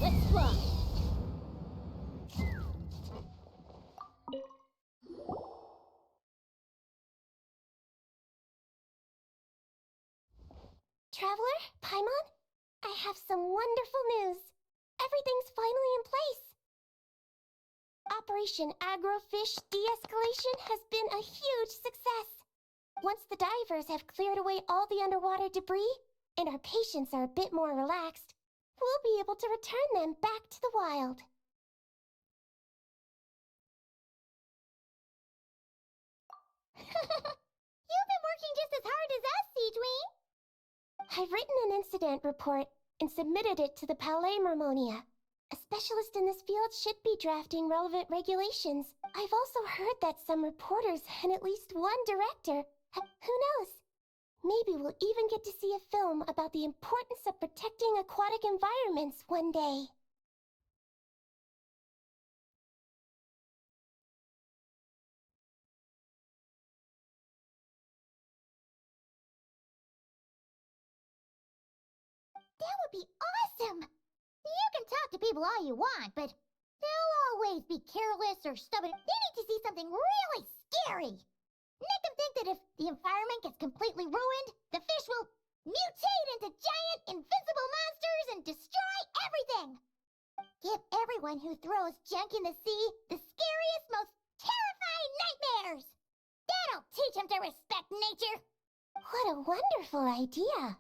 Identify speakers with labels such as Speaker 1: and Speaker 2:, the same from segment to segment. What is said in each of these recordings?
Speaker 1: Let's fly!
Speaker 2: Traveler, Paimon, I have some wonderful news. Everything's finally in place. Operation Agrofish De-Escalation has been a huge success. Once the divers have cleared away all the underwater debris, and our patients are a bit more relaxed, we'll be able to return them back to the wild.
Speaker 1: You've been working just as hard as us, Seedwing!
Speaker 2: I've written an incident report and submitted it to the Palais Mermonia. A specialist in this field should be drafting relevant regulations. I've also heard that some reporters and at least one director. Who knows? Maybe we'll even get to see a film about the importance of protecting aquatic environments one day.
Speaker 1: That would be awesome! You can talk to people all you want, but they'll always be careless or stubborn. They need to see something really scary. Make them think that if the environment gets completely ruined, the fish will mutate into giant, invincible monsters and destroy everything. Give everyone who throws junk in the sea the scariest, most terrifying nightmares. That'll teach them to respect nature.
Speaker 2: What a wonderful idea!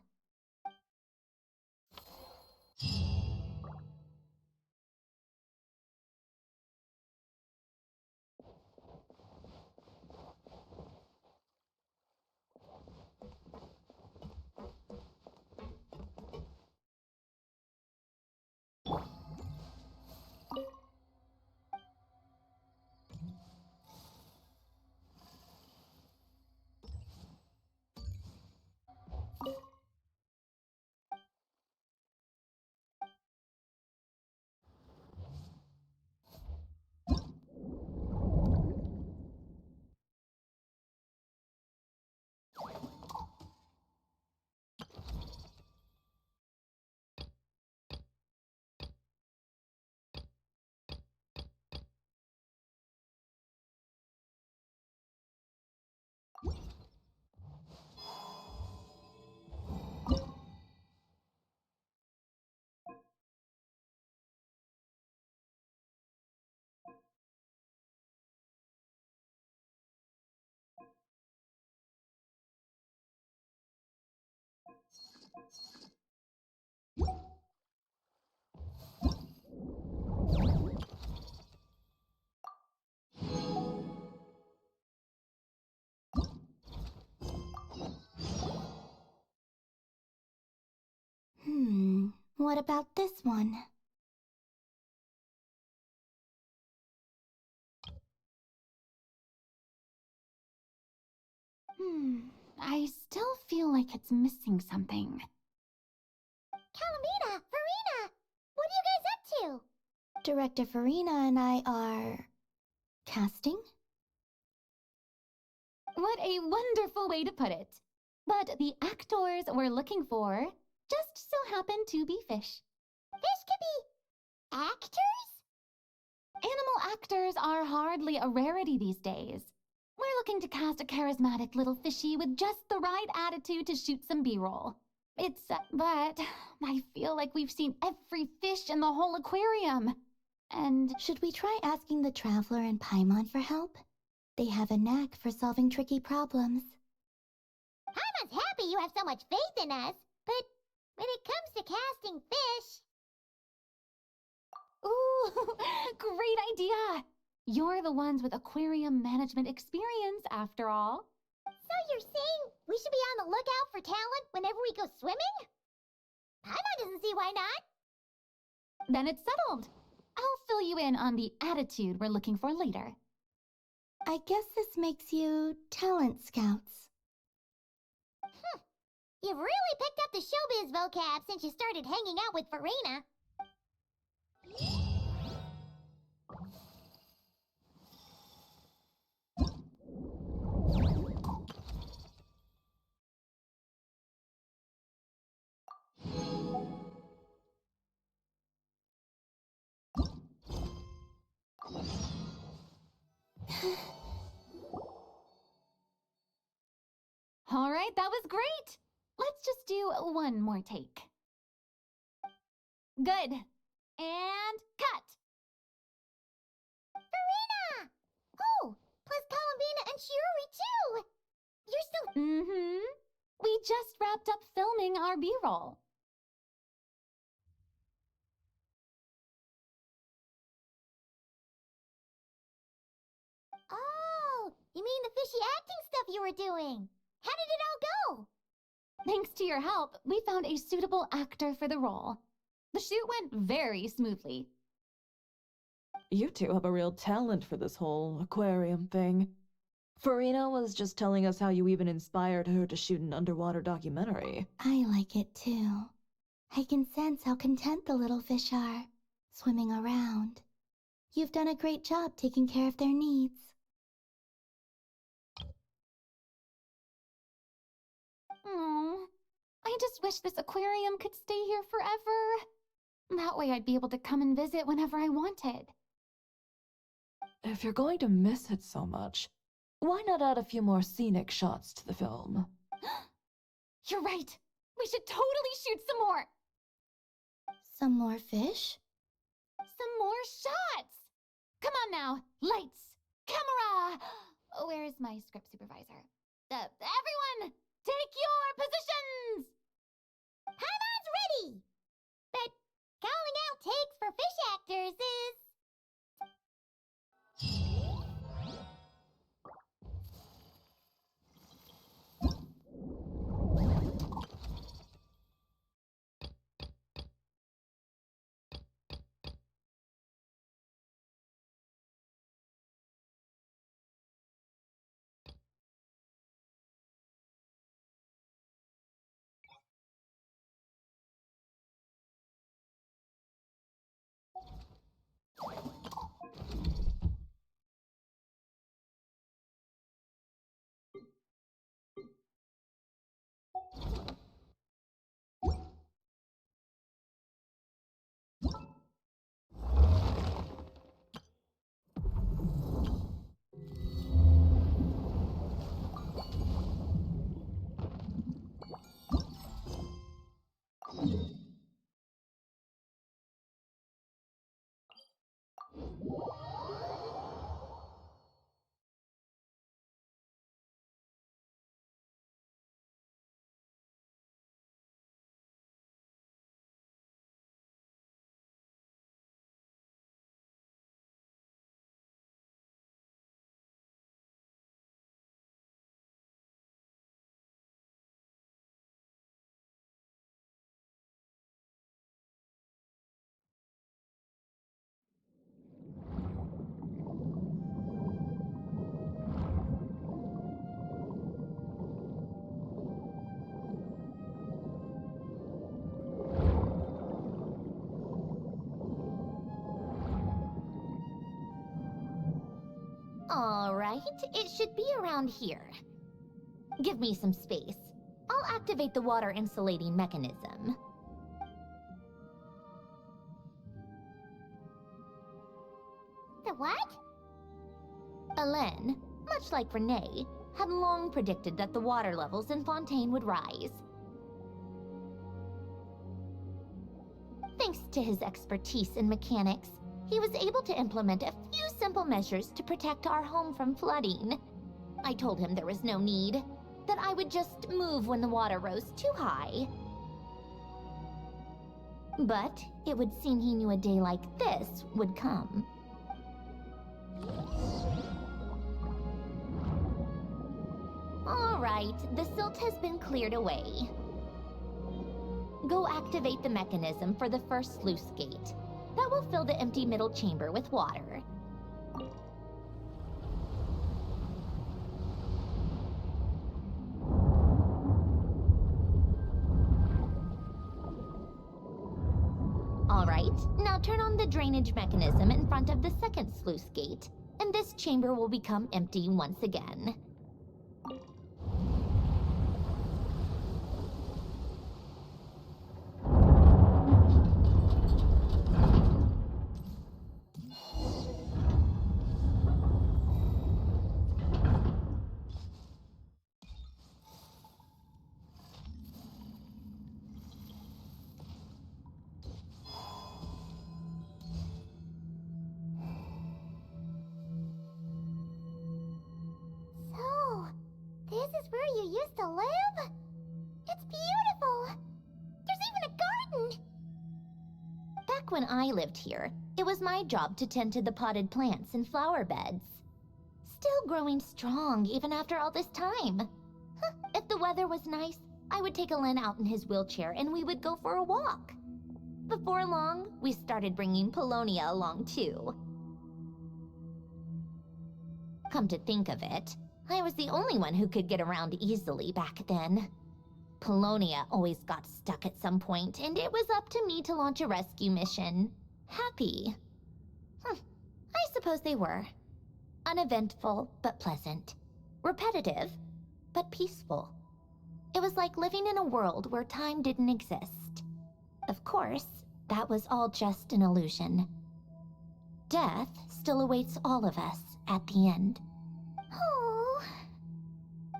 Speaker 2: What about this one? I still feel like it's missing something.
Speaker 1: Kalamina, Farina, what are you guys up to?
Speaker 2: Director Farina and I are... casting?
Speaker 3: What a wonderful way to put it. But the actors we're looking for just so happen to be fish.
Speaker 1: Fish could be actors?
Speaker 3: Animal actors are hardly a rarity these days. We're looking to cast a charismatic little fishy with just the right attitude to shoot some B-roll. But I feel like we've seen every fish in the whole aquarium. And
Speaker 2: should we try asking the Traveler and Paimon for help? They have a knack for solving tricky problems.
Speaker 1: Paimon's happy you have so much faith in us, but when it comes to casting fish...
Speaker 3: Ooh, great idea! You're the ones with aquarium management experience, after all.
Speaker 1: So you're saying we should be on the lookout for talent whenever we go swimming? Paimon doesn't see why not.
Speaker 3: Then it's settled. I'll fill you in on the attitude we're looking for later.
Speaker 2: I guess this makes you talent scouts.
Speaker 1: You've really picked up the showbiz vocab since you started hanging out with Farina.
Speaker 3: All right, that was great. Let's just do one more take. Good. And cut.
Speaker 1: Farina! Oh, plus Columbina and Shiori too! You're still...
Speaker 3: Mm-hmm. We just wrapped up filming our B-roll.
Speaker 1: Oh, you mean the fishy acting stuff you were doing? How did it all go?
Speaker 3: Thanks to your help, we found a suitable actor for the role. The shoot went very smoothly.
Speaker 4: You two have a real talent for this whole aquarium thing. Farina was just telling us how you even inspired her to shoot an underwater documentary.
Speaker 2: I like it too. I can sense how content the little fish are, swimming around. You've done a great job taking care of their needs.
Speaker 3: Oh, I just wish this aquarium could stay here forever. That way I'd be able to come and visit whenever I wanted.
Speaker 4: If you're going to miss it so much, why not add a few more scenic shots to the film?
Speaker 3: You're right. We should totally shoot some more.
Speaker 2: Some more fish?
Speaker 3: Some more shots. Come on now. Lights. Camera. Where's my script supervisor? Everyone, take your positions.
Speaker 1: Paimon's ready! But calling out takes for fish actors is... All right, it should be around here. Give me some space. I'll activate the water insulating mechanism. The what? Hélène, much like Renee, had long predicted that the water levels in Fontaine would rise. Thanks to his expertise in mechanics, he was able to implement a few simple measures to protect our home from flooding. I told him there was no need, that I would just move when the water rose too high. But it would seem he knew a day like this would come.
Speaker 2: right, the silt has been cleared away. Go activate the mechanism for the first sluice gate. That will fill the empty middle chamber with water. All right, now turn on the drainage mechanism in front of the second sluice gate, and this chamber will become empty once again.
Speaker 1: So, this is where you used to live? It's beautiful! There's even a garden!
Speaker 2: Back when I lived here, it was my job to tend to the potted plants and flower beds. Still growing strong even after all this time. If the weather was nice, I would take Alen out in his wheelchair and we would go for a walk. Before long, we started bringing Polonia along too. Come to think of it, I was the only one who could get around easily back then. Polonia always got stuck at some point, and it was up to me to launch a rescue mission. Happy. I suppose they were. Uneventful, but pleasant. Repetitive, but peaceful. It was like living in a world where time didn't exist. Of course, that was all just an illusion. Death still awaits all of us at the end.
Speaker 1: Oh.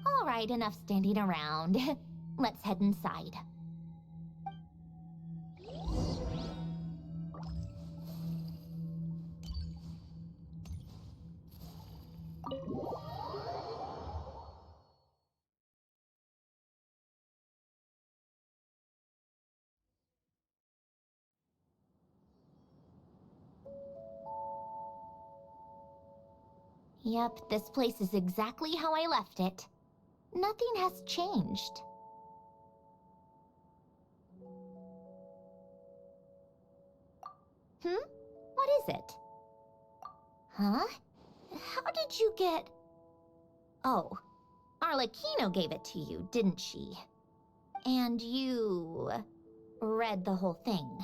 Speaker 2: All right, enough standing around. Let's head inside. Yep, this place is exactly how I left it. Nothing has changed. What is it? Huh? How did you get... Oh, Arlecchino gave it to you, didn't she? And you... read the whole thing.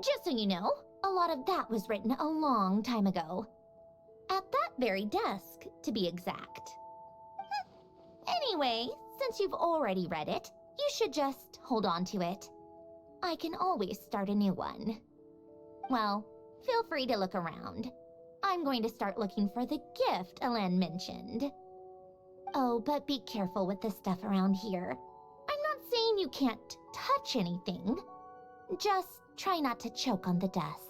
Speaker 2: Just so you know, a lot of that was written a long time ago. At that very desk, to be exact. Anyway, since you've already read it, you should just hold on to it. I can always start a new one. Well, feel free to look around. I'm going to start looking for the gift Alen mentioned. Oh, but be careful with the stuff around here. I'm not saying you can't touch anything. Just try not to choke on the dust.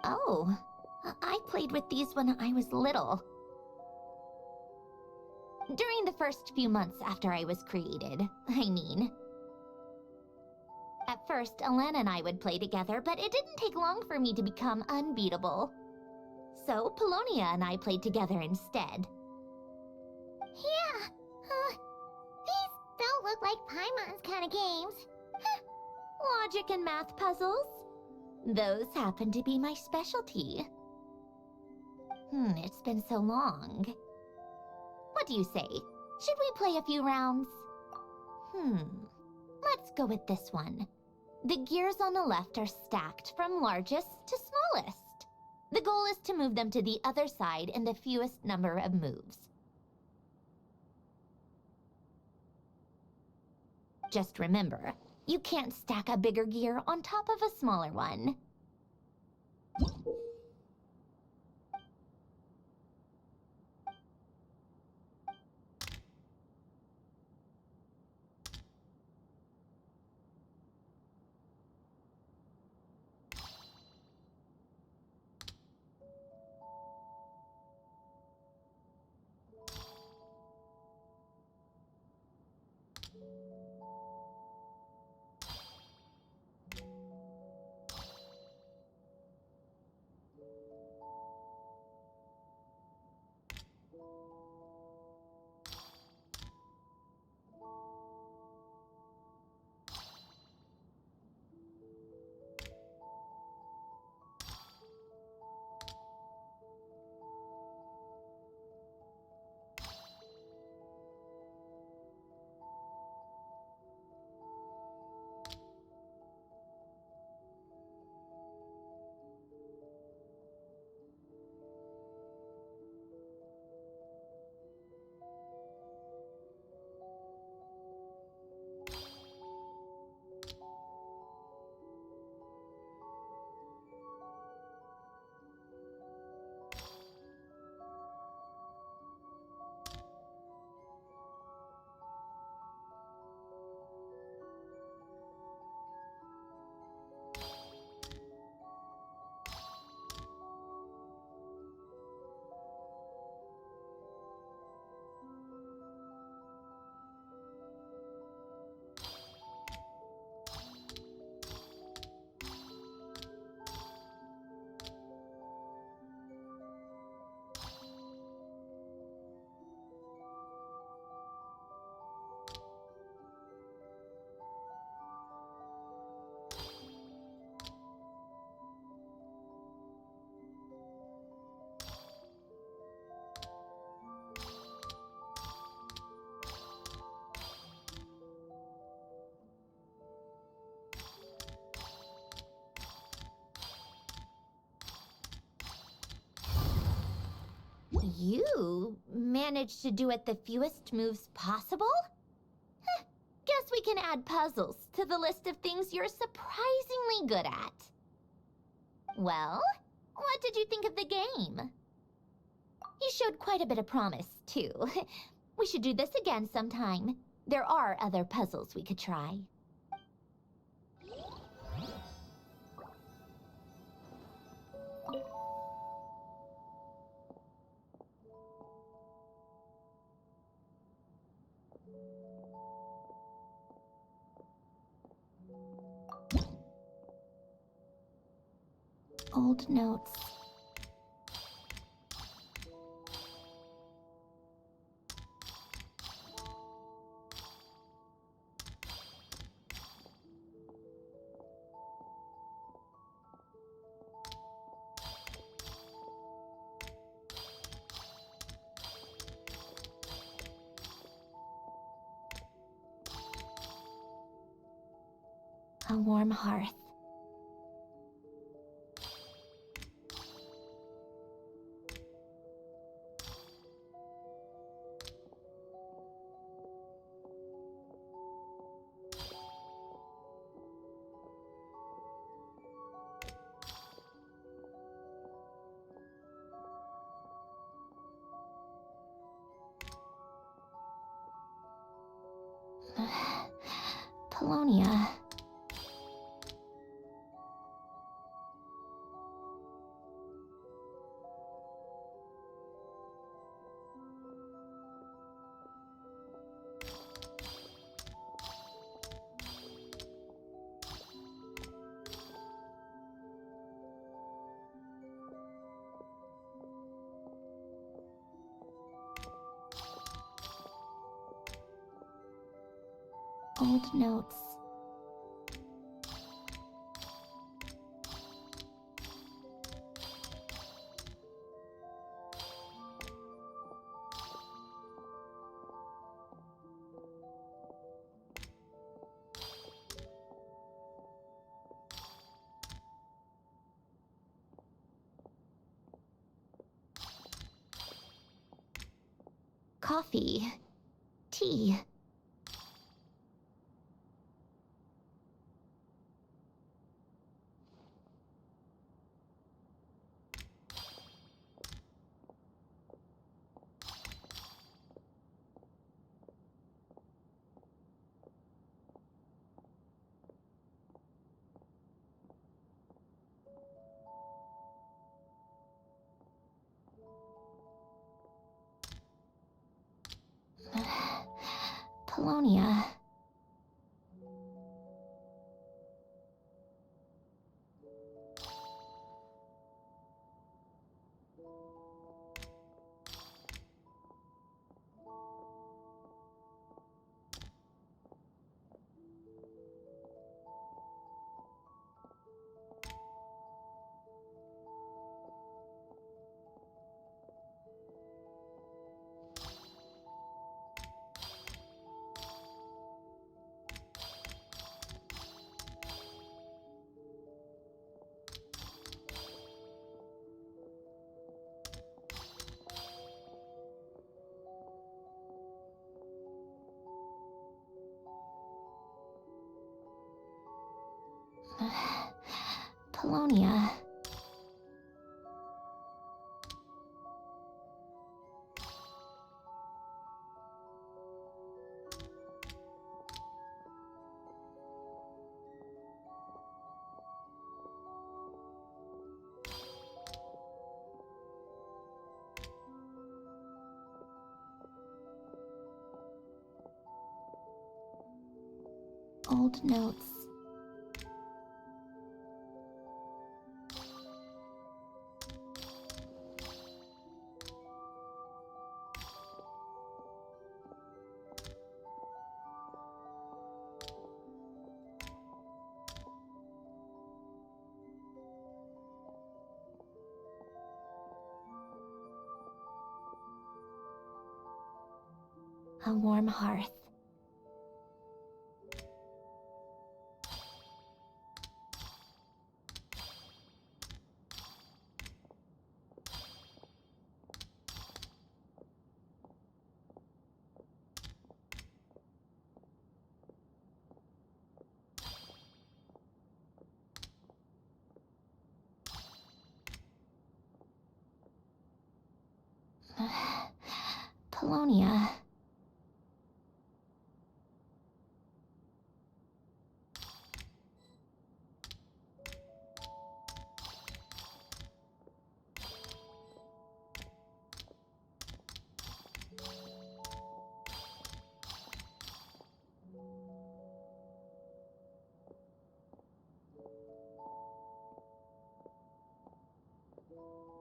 Speaker 2: Oh, I played with these when I was little. During the first few months after I was created, I mean. At first, Alen and I would play together, but it didn't take long for me to become unbeatable. So, Polonia and I played together instead.
Speaker 1: Yeah. These don't look like Paimon's kind of games.
Speaker 2: Logic and math puzzles? Those happen to be my specialty. It's been so long. What do you say? Should we play a few rounds? Let's go with this one. The gears on the left are stacked from largest to smallest. The goal is to move them to the other side in the fewest number of moves. Just remember, you can't stack a bigger gear on top of a smaller one. You managed to do it the fewest moves possible? Heh, guess we can add puzzles to the list of things you're surprisingly good at. Well, what did you think of the game? You showed quite a bit of promise, too. We should do this again sometime. There are other puzzles we could try. Old notes. A warm hearth. Polonia. Old notes. Coffee. Tea. Polonia. Polonia. Old notes. A warm hearth. Polonia.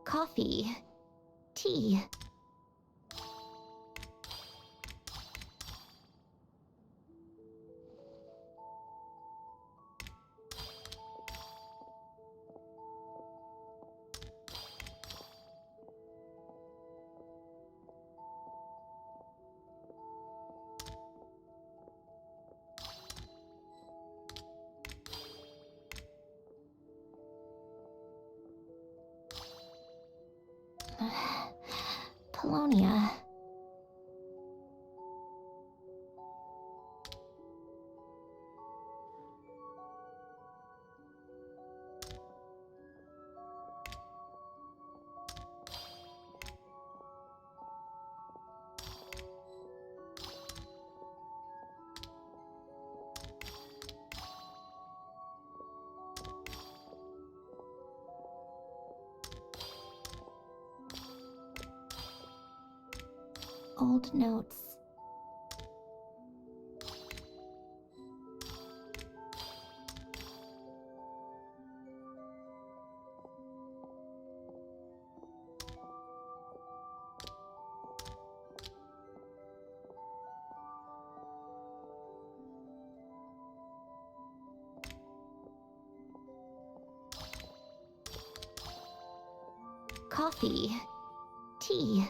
Speaker 2: Coffee. Tea. Polonia. Old notes. Coffee. Tea.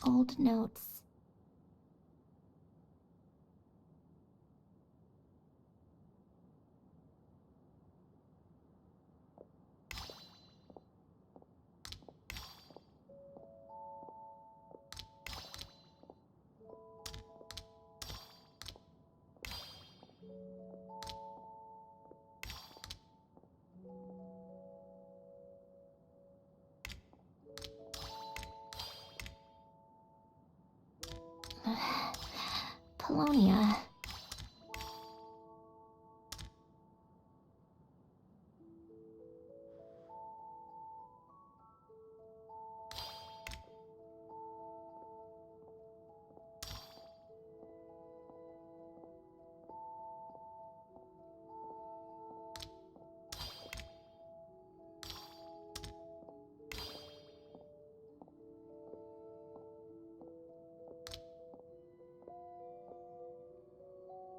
Speaker 2: Old notes. Polonia.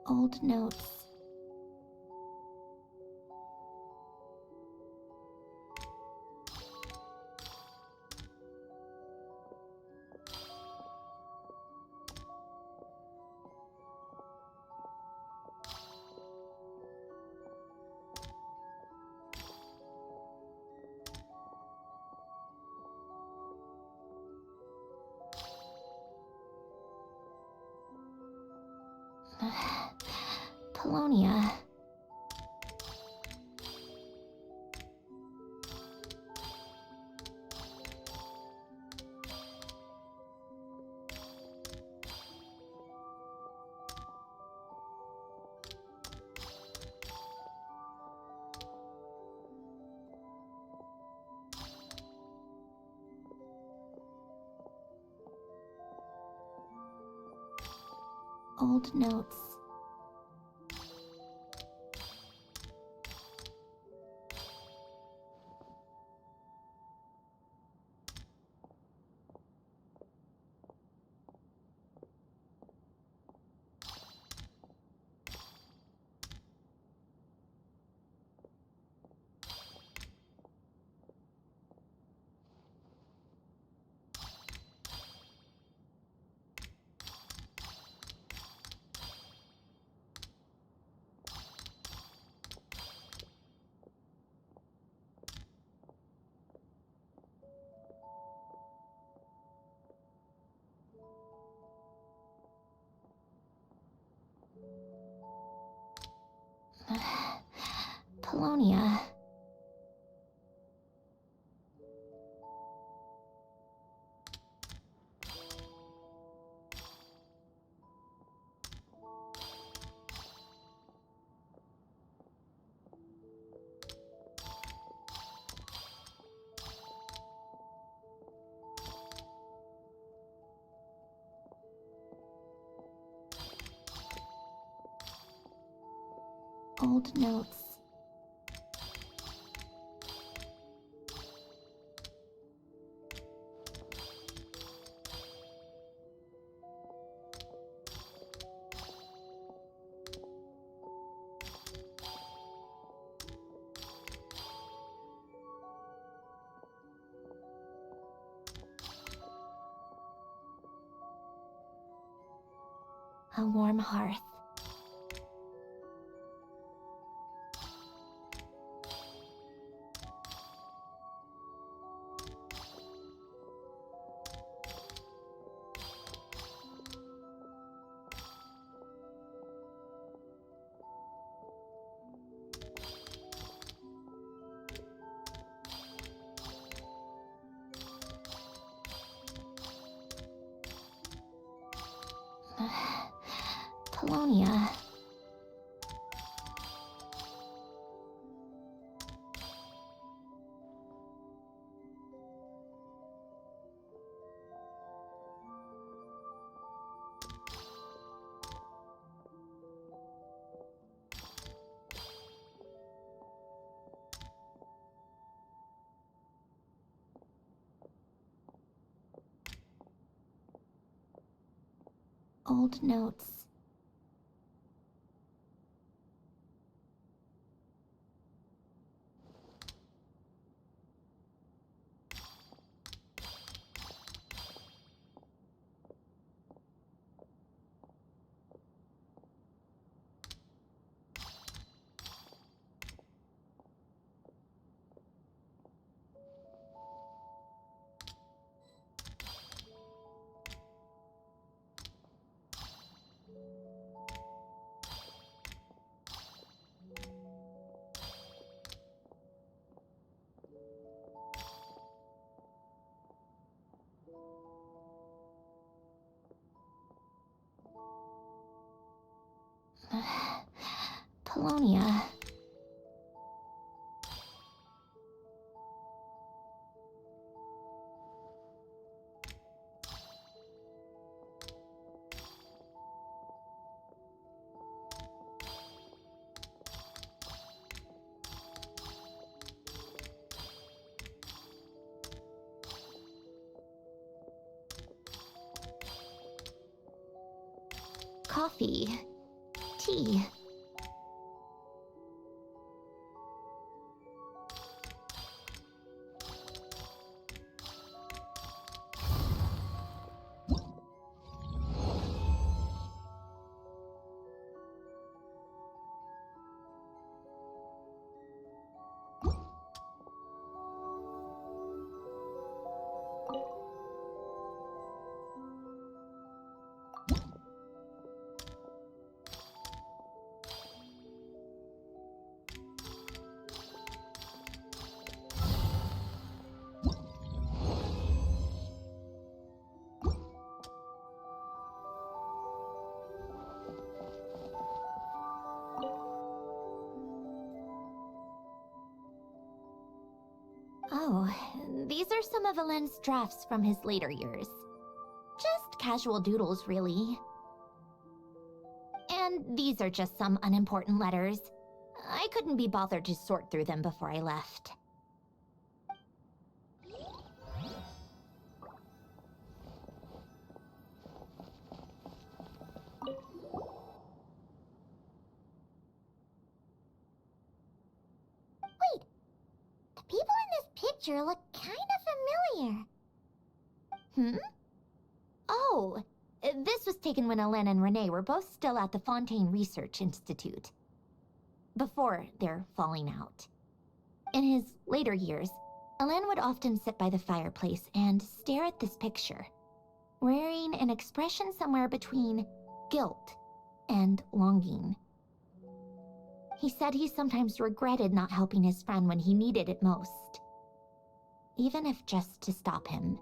Speaker 2: Old notes. Polonia. Old notes. Polonia. Old notes. A warm hearth. Polonia. Old notes. Polonia. Coffee. Tea. Oh, these are some of Alen's drafts from his later years. Just casual doodles, really. And these are just some unimportant letters. I couldn't be bothered to sort through them before I left.
Speaker 1: Wait, the people in this picture look kind of familiar.
Speaker 2: Hmm? Oh, this was taken when Alen and Renee were both still at the Fontaine Research Institute. Before their falling out. In his later years, Alen would often sit by the fireplace and stare at this picture, wearing an expression somewhere between guilt and longing. He said he sometimes regretted not helping his friend when he needed it most. Even if just to stop him.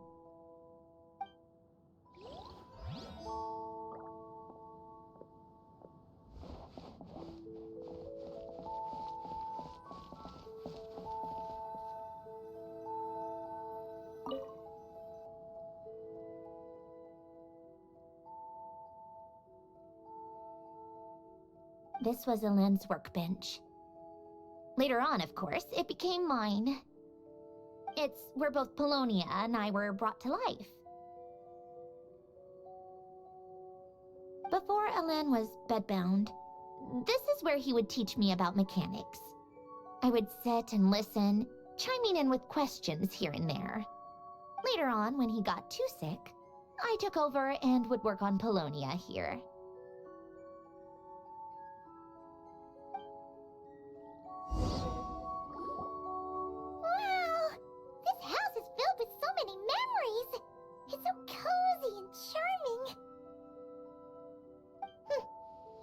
Speaker 2: This was Elaine's workbench. Later on, of course, it became mine. It's where both Polonia and I were brought to life. Before Elaine was bedbound, this is where he would teach me about mechanics. I would sit and listen, chiming in with questions here and there. Later on, when he got too sick, I took over and would work on Polonia here.
Speaker 1: Wow! This house is filled with so many memories! It's so cozy and charming!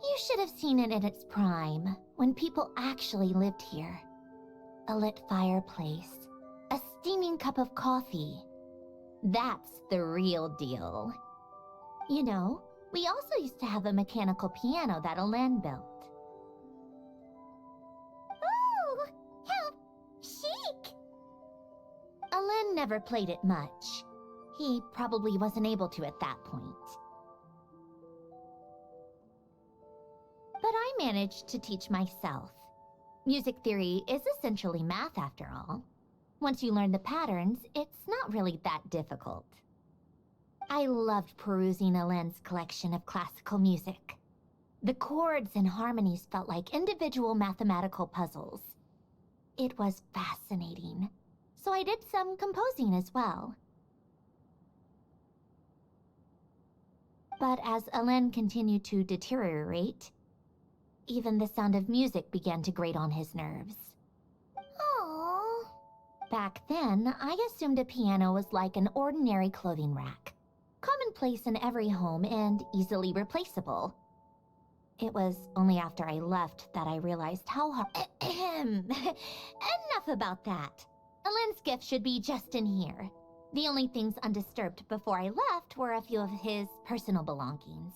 Speaker 2: You should have seen it in its prime, when people actually lived here. A lit fireplace, a steaming cup of coffee. That's the real deal. You know, we also used to have a mechanical piano that Elaine built.
Speaker 1: Oh! How chic!
Speaker 2: Elaine never played it much. He probably wasn't able to at that point. But I managed to teach myself. Music theory is essentially math after all. Once you learn the patterns, it's not really that difficult. I loved perusing Elaine's collection of classical music. The chords and harmonies felt like individual mathematical puzzles. It was fascinating, so I did some composing as well. But as Elaine continued to deteriorate, even the sound of music began to grate on his nerves.
Speaker 1: Aww.
Speaker 2: Back then, I assumed a piano was like an ordinary clothing rack, commonplace in every home and easily replaceable. It was only after I left that I realized how hard— Enough about that. Elaine's gift should be just in here. The only things undisturbed before I left were a few of his personal belongings.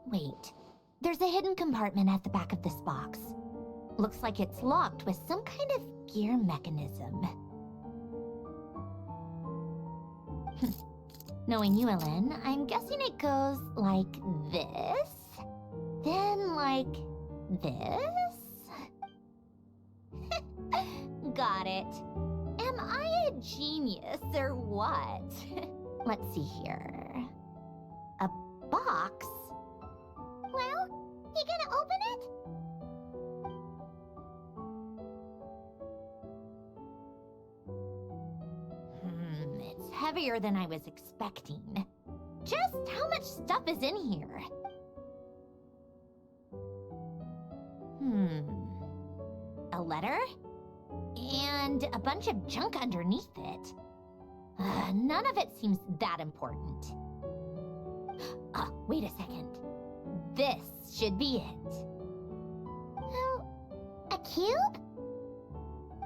Speaker 2: Wait, there's a hidden compartment at the back of this box. Looks like it's locked with some kind of gear mechanism. Knowing you, Elaine, I'm guessing it goes like this, then like this? Got it. Am I a genius or what? Let's see here. A box?
Speaker 1: Well, you gonna open it?
Speaker 2: It's heavier than I was expecting. Just how much stuff is in here? A letter? And a bunch of junk underneath it. None of it seems that important. Wait a second. This should be it.
Speaker 1: Oh, a cube?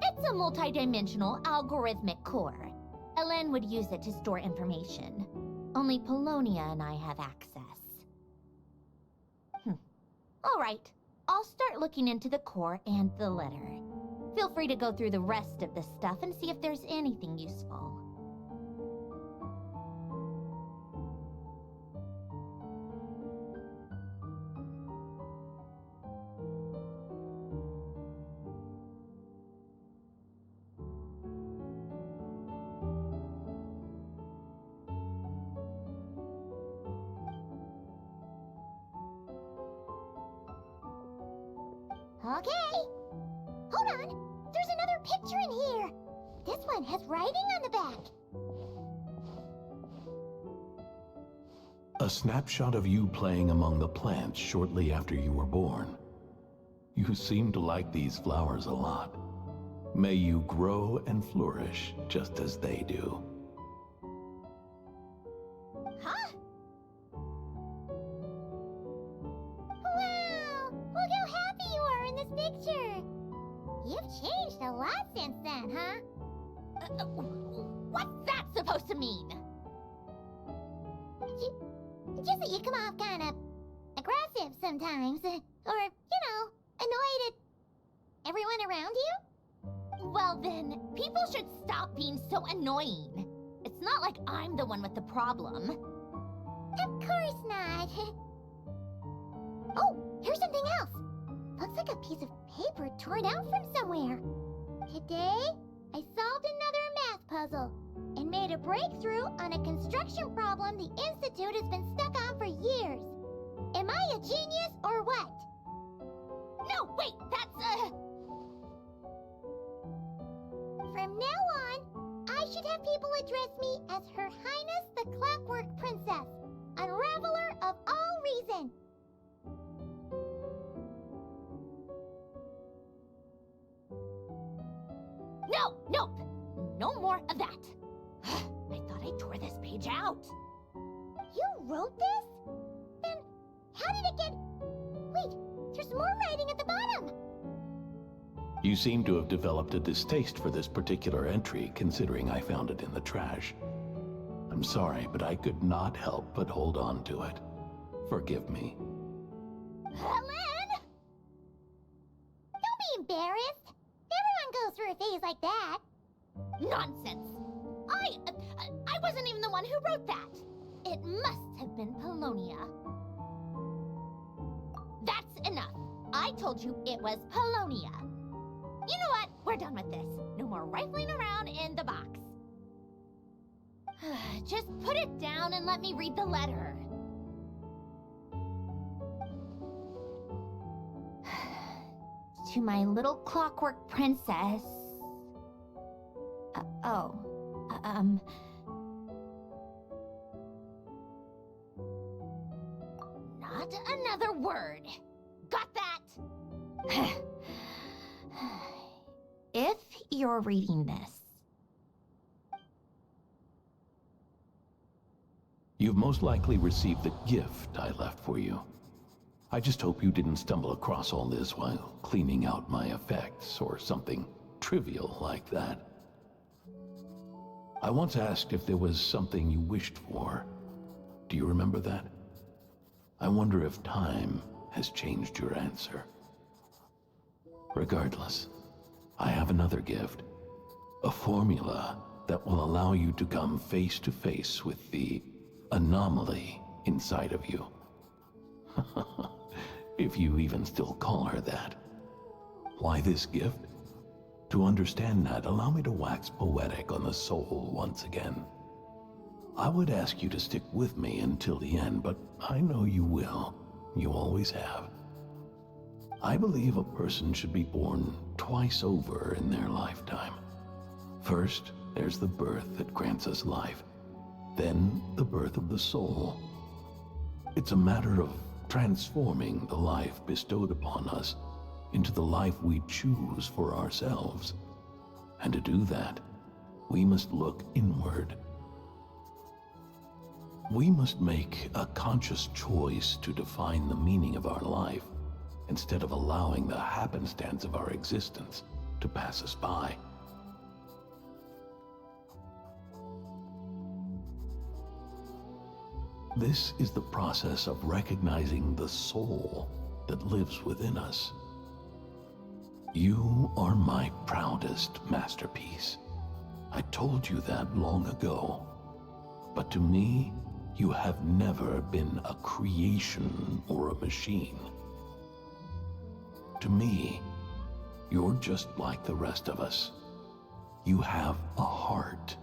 Speaker 2: It's a multi-dimensional algorithmic core. Elaine would use it to store information. Only Polonia and I have access. All right, I'll start looking into the core and the letter. Feel free to go through the rest of the stuff and see if there's anything useful.
Speaker 1: Okay. Hold on. There's another picture in here. This one has writing on the back.
Speaker 5: A snapshot of you playing among the plants shortly after you were born. You seem to like these flowers a lot. May you grow and flourish just as they do.
Speaker 1: Huh? Wow! Look how happy you are in this picture! You've changed a lot since then, huh?
Speaker 2: What's that supposed to mean?
Speaker 1: Just that you come off kind of aggressive sometimes, or, annoyed at everyone around you?
Speaker 2: Well then, people should stop being so annoying. It's not like I'm the one with the problem.
Speaker 1: Of course not. Oh, here's something else. Looks like a piece of paper torn out from somewhere. Today, I solved another math puzzle and made a breakthrough on a construction problem the Institute has been stuck on for years. Am I a genius or what?
Speaker 2: No, wait, that's
Speaker 1: From now on, I should have people address me as Her Highness the Clockwork Princess, unraveler of all reason.
Speaker 2: Nope. No more of that. I thought I tore this page out.
Speaker 1: You wrote this? Then how did it get... Wait, there's more writing at the bottom.
Speaker 5: You seem to have developed a distaste for this particular entry, considering I found it in the trash. I'm sorry, but I could not help but hold on to it. Forgive me.
Speaker 1: Helen! Don't be embarrassed. Everyone goes through a phase like that.
Speaker 2: Nonsense. I wasn't even the one who wrote that. It must have been Polonia. That's enough. I told you it was Polonia. You know what? We're done with this. No more rifling around in the box. Just put it down and let me read the letter. To my little clockwork princess. Not another word. Got that? If you're reading this,
Speaker 5: You've most likely received the gift I left for you. I just hope you didn't stumble across all this while cleaning out my effects or something trivial like that. I once asked if there was something you wished for. Do you remember that? I wonder if time has changed your answer. Regardless, I have another gift. A formula that will allow you to come face to face with the anomaly inside of you. If you even still call her that. Why this gift? To understand that, allow me to wax poetic on the soul once again. I would ask you to stick with me until the end, but I know you will. You always have. I believe a person should be born twice over in their lifetime. First, there's the birth that grants us life. Then, the birth of the soul. It's a matter of transforming the life bestowed upon us into the life we choose for ourselves. And to do that, we must look inward. We must make a conscious choice to define the meaning of our life, instead of allowing the happenstance of our existence to pass us by. This is the process of recognizing the soul that lives within us. You are my proudest masterpiece. I told you that long ago. But to me, you have never been a creation or a machine. To me, you're just like the rest of us. You have a heart.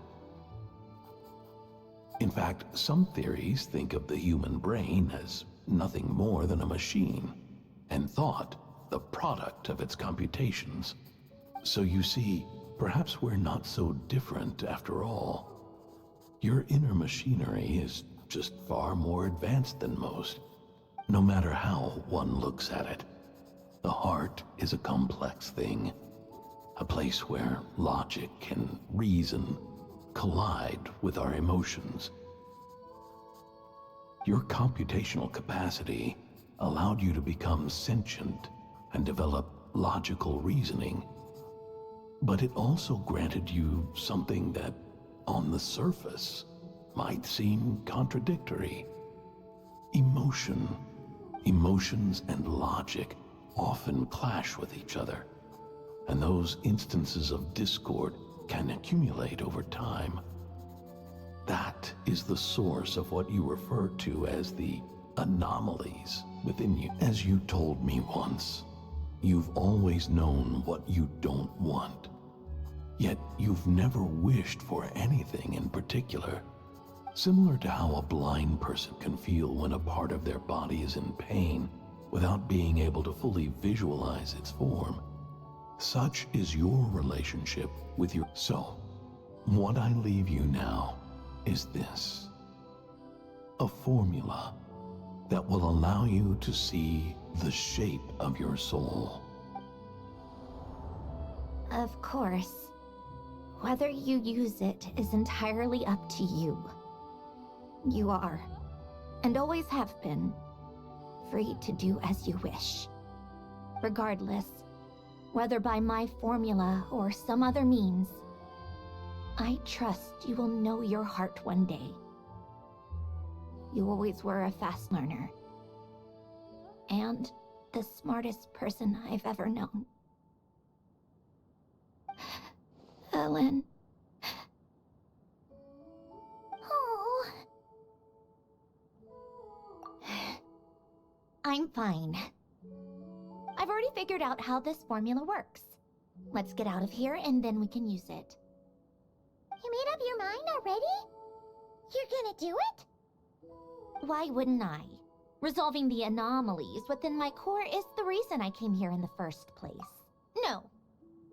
Speaker 5: In fact, some theories think of the human brain as nothing more than a machine, and thought the product of its computations. So you see, perhaps we're not so different after all. Your inner machinery is just far more advanced than most, no matter how one looks at it. The heart is a complex thing, a place where logic and reason collide with our emotions. Your computational capacity allowed you to become sentient and develop logical reasoning. But it also granted you something that, on the surface, might seem contradictory. Emotion. Emotions and logic often clash with each other, and those instances of discord can accumulate over time. That is the source of what you refer to as the anomalies within you. As you told me once, you've always known what you don't want, yet you've never wished for anything in particular. Similar to how a blind person can feel when a part of their body is in pain without being able to fully visualize its form. Such is your relationship with your soul. What I leave you now is this: a formula that will allow you to see the shape of your soul.
Speaker 2: Of course. Whether you use it is entirely up to you. You are, and always have been, free to do as you wish. Regardless, whether by my formula or some other means, I trust you will know your heart one day. You always were a fast learner, and the smartest person I've ever known. Ellen.
Speaker 1: Oh,
Speaker 2: I'm fine. I've already figured out how this formula works. Let's get out of here and then we can use it.
Speaker 1: you made up your mind already? You're gonna do it?
Speaker 2: Why wouldn't I? Resolving the anomalies within my core is the reason I came here in the first place. No,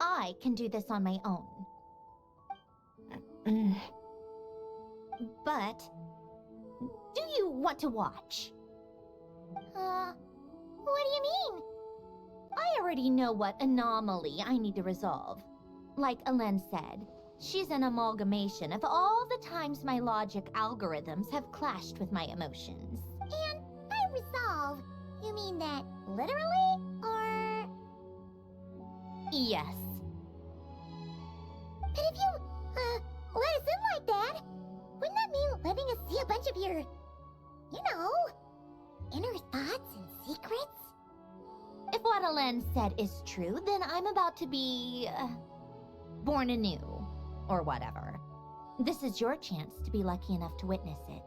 Speaker 2: I can do this on my own. But, do you want to watch?
Speaker 1: What do you mean?
Speaker 2: I already know what anomaly I need to resolve. Like Alen said, she's an amalgamation of all the times my logic algorithms have clashed with my emotions.
Speaker 1: And by resolve, you mean that literally? Or...
Speaker 2: Yes.
Speaker 1: But if you, let us in like that, wouldn't that mean letting us see a bunch of your, you know, inner thoughts and secrets?
Speaker 2: If what Alen said is true, then I'm about to be... born anew. Or whatever. This is your chance to be lucky enough to witness it.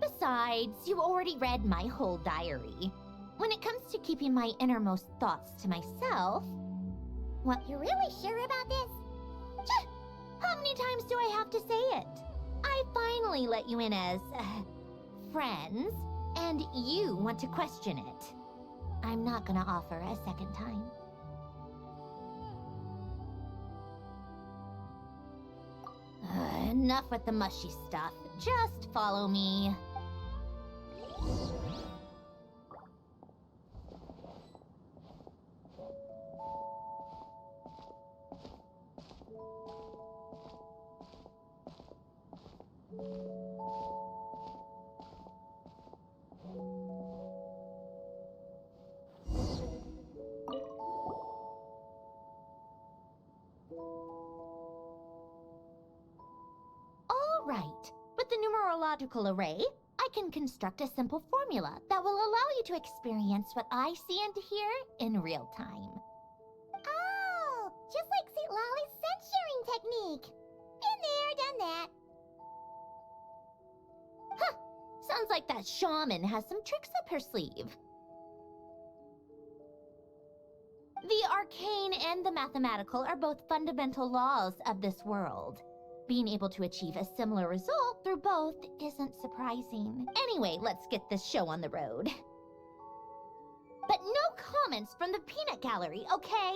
Speaker 2: Besides, you already read my whole diary. When it comes to keeping my innermost thoughts to myself...
Speaker 1: What, you're really sure about this?
Speaker 2: How many times do I have to say it? I finally let you in as... friends, and you want to question it. I'm not gonna offer a second time. Enough with the mushy stuff. Just follow me. All right. With the numerological array, I can construct a simple formula that will allow you to experience what I see and hear in real time.
Speaker 1: Oh, just like St. Lolly's scent-sharing technique. Been there, done that.
Speaker 2: Huh. Sounds like that shaman has some tricks up her sleeve. The arcane and the mathematical are both fundamental laws of this world. Being able to achieve a similar result through both isn't surprising. Anyway, let's get this show on the road. But no comments from the peanut gallery, okay?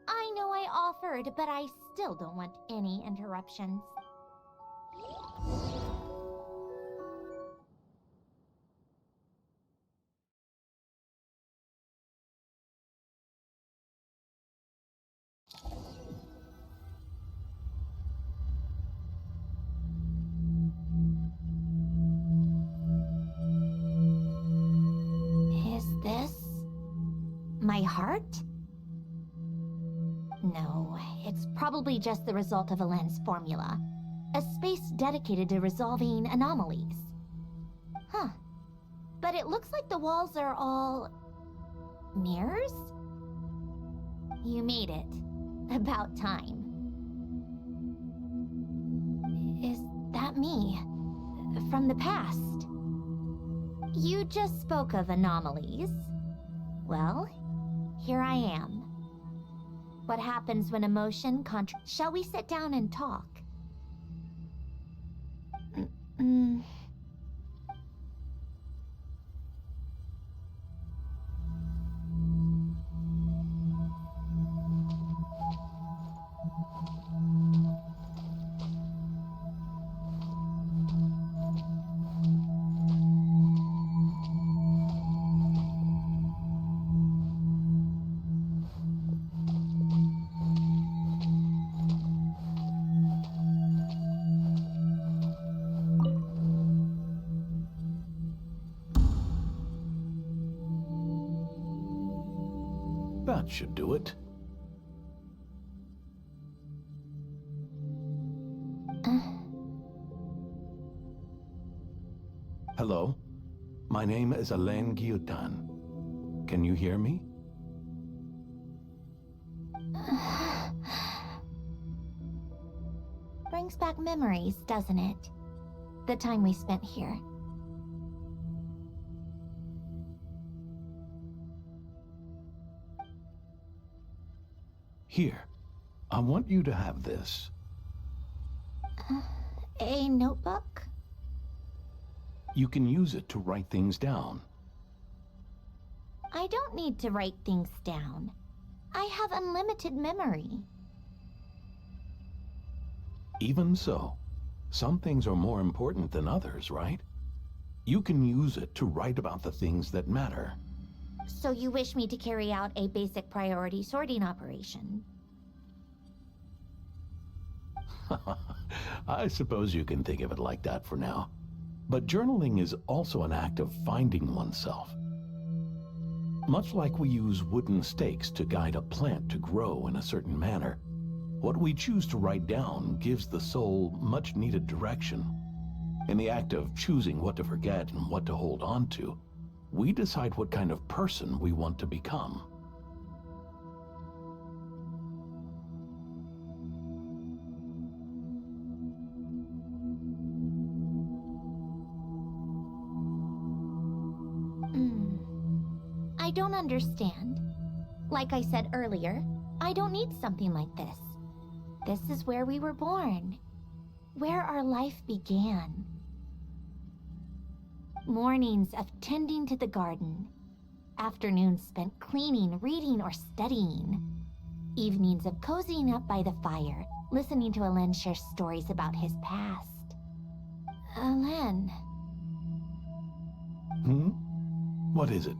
Speaker 2: I know I offered, but I still don't want any interruptions. heart? No, it's probably just the result of Alen's formula. A space dedicated to resolving anomalies. Huh. But it looks like the walls are all... mirrors? You made it. About time. Is that me? From the past? You just spoke of anomalies. Well, here I am. What happens when emotion Shall we sit down and talk?
Speaker 5: That should do it. Hello? My name is Alain Guillotin. Can you hear me?
Speaker 2: Brings back memories, doesn't it? The time we spent here.
Speaker 5: Here, I want you to have this.
Speaker 2: A notebook?
Speaker 5: You can use it to write things down.
Speaker 2: I don't need to write things down. I have unlimited memory.
Speaker 5: Even so, some things are more important than others, right? You can use it to write about the things that matter.
Speaker 2: So you wish me to carry out a basic priority sorting operation?
Speaker 5: I suppose you can think of it like that for now. But journaling is also an act of finding oneself. Much like we use wooden stakes to guide a plant to grow in a certain manner, what we choose to write down gives the soul much needed direction. In the act of choosing what to forget and what to hold on to, we decide what kind of person we want to become.
Speaker 2: I don't understand. Like I said earlier, I don't need something like this. This is where we were born. Where our life began. Mornings of tending to the garden. Afternoons spent cleaning, reading, or studying. Evenings of cozying up by the fire, listening to Alen share stories about his past. Alen.
Speaker 5: What is it?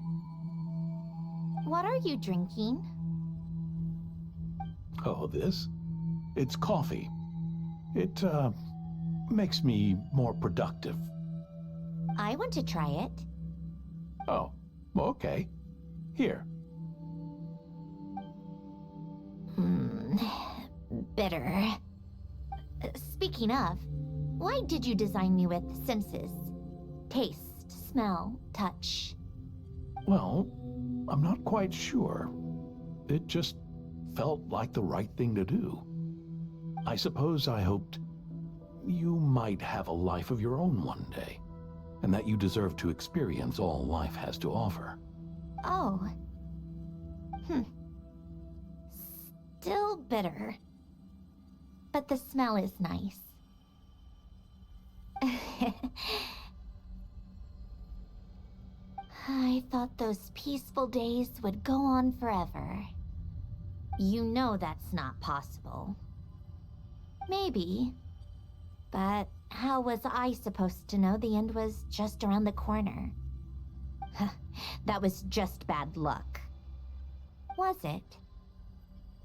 Speaker 2: What are you drinking?
Speaker 5: Oh, this? It's coffee. It, makes me more productive.
Speaker 2: I want to try it.
Speaker 5: Oh, okay. Here.
Speaker 2: Bitter. Speaking of, why did you design me with senses? Taste, smell, touch.
Speaker 5: Well, I'm not quite sure. It just felt like the right thing to do. I suppose I hoped you might have a life of your own one day, and that you deserve to experience all life has to offer.
Speaker 2: Oh. Still bitter. But the smell is nice. I thought those peaceful days would go on forever. You know that's not possible. Maybe. But how was I supposed to know the end was just around the corner? That was just bad luck. Was it?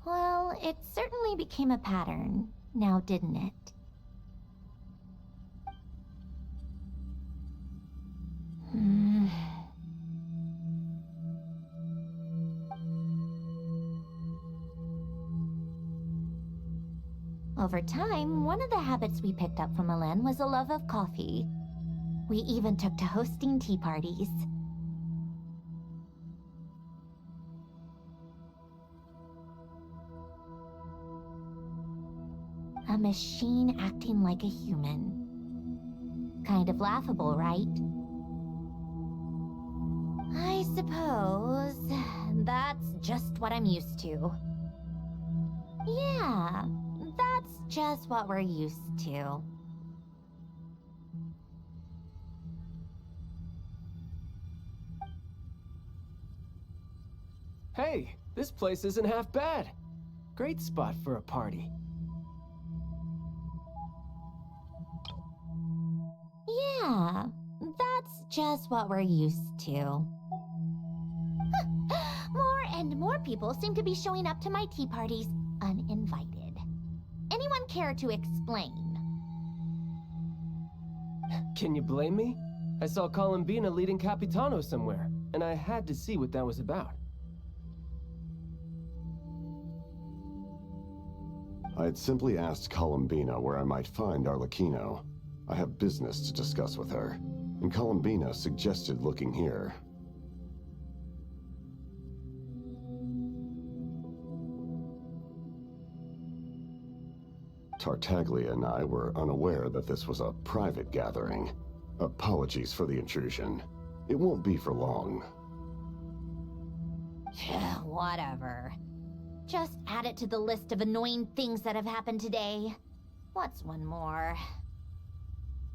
Speaker 2: Well, it certainly became a pattern, now didn't it?
Speaker 3: Over time, one of the habits we picked up from Elen was a love of coffee. We even took to hosting tea parties. A machine acting like a human. Kind of laughable, right? I suppose that's just what I'm used to. Yeah, that's just what we're used to.
Speaker 6: Hey, this place isn't half bad. Great spot for a party.
Speaker 3: Yeah, that's just what we're used to. More and more people seem to be showing up to my tea parties uninvited. Anyone care to explain?
Speaker 6: Can you blame me? I saw Columbina leading Capitano somewhere, and I had to see what that was about.
Speaker 7: I had simply asked Columbina where I might find Arlecchino. I have business to discuss with her, and Columbina suggested looking here. Tartaglia and I were unaware that this was a private gathering. Apologies for the intrusion. It won't be for long.
Speaker 3: Whatever. Just add it to the list of annoying things that have happened today. What's one more?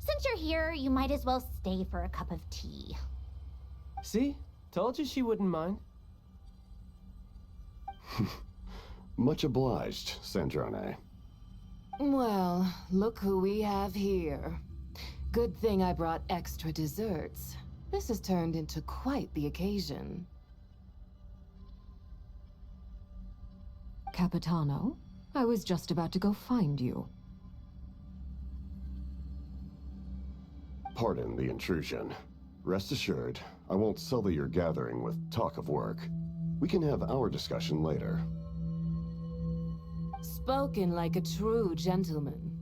Speaker 3: Since you're here, you might as well stay for a cup of tea.
Speaker 6: See? Told you she wouldn't mind.
Speaker 7: Much obliged, Sandrone.
Speaker 8: Well, look who we have here. Good thing I brought extra desserts. This has turned into quite the occasion. Capitano, I was just about to go find you.
Speaker 7: Pardon the intrusion. Rest assured, I won't sully your gathering with talk of work. We can have our discussion later.
Speaker 8: Spoken like a true gentleman.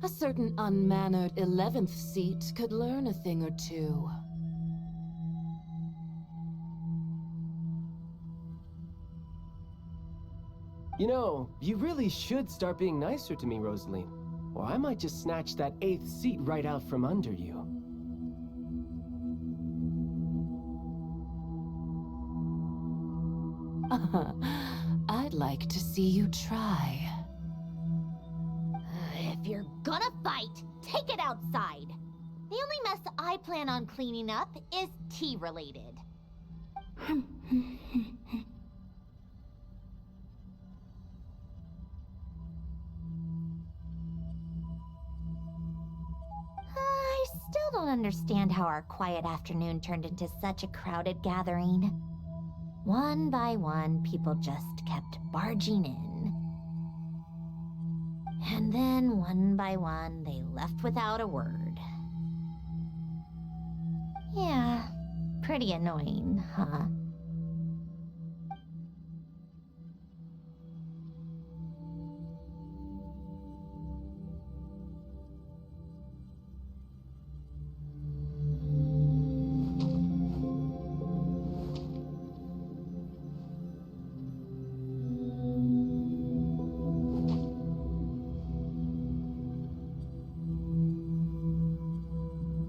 Speaker 8: A certain unmannered 11th seat could learn a thing or two.
Speaker 6: You know, you really should start being nicer to me, Rosaline. Or I might just snatch that 8th seat right out from under you.
Speaker 8: I'd like to see you try.
Speaker 3: If you're gonna fight, take it outside. The only mess I plan on cleaning up is tea-related. I still don't understand how our quiet afternoon turned into such a crowded gathering. One by one, people just kept barging in. And then, one by one, they left without a word. Yeah, pretty annoying, huh?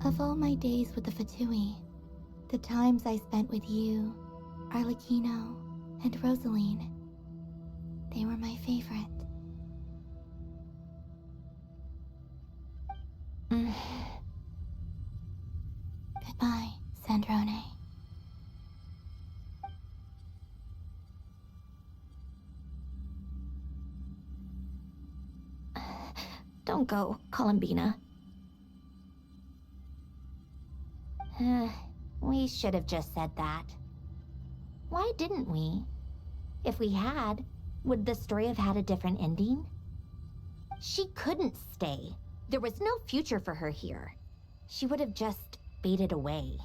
Speaker 1: Of all my days with the Fatui, the times I spent with you, Arlecchino, and Rosaline, they were my favorite. Goodbye, Sandrone.
Speaker 3: Don't go, Columbina. We should have just said that. Why didn't we? If we had, would the story have had a different ending? She couldn't stay. There was no future for her here. She would have just faded away.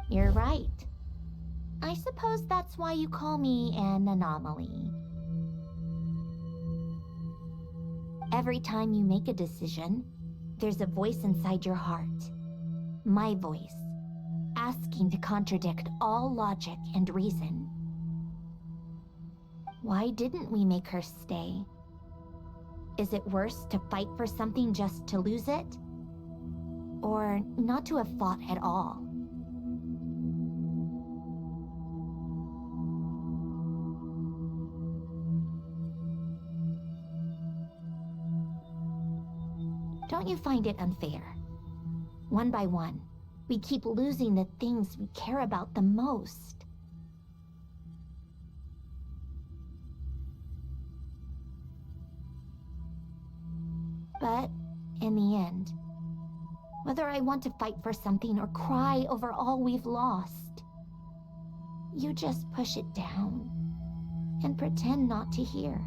Speaker 3: You're right. I suppose that's why you call me an anomaly.
Speaker 2: Every time you make a decision, there's a voice inside your heart. My voice, asking to contradict all logic and reason. Why didn't we make her stay? Is it worse to fight for something just to lose it? Or not to have fought at all? Don't you find it unfair? One by one, we keep losing the things we care about the most. But in the end, whether I want to fight for something or cry over all we've lost, you just push it down and pretend not to hear.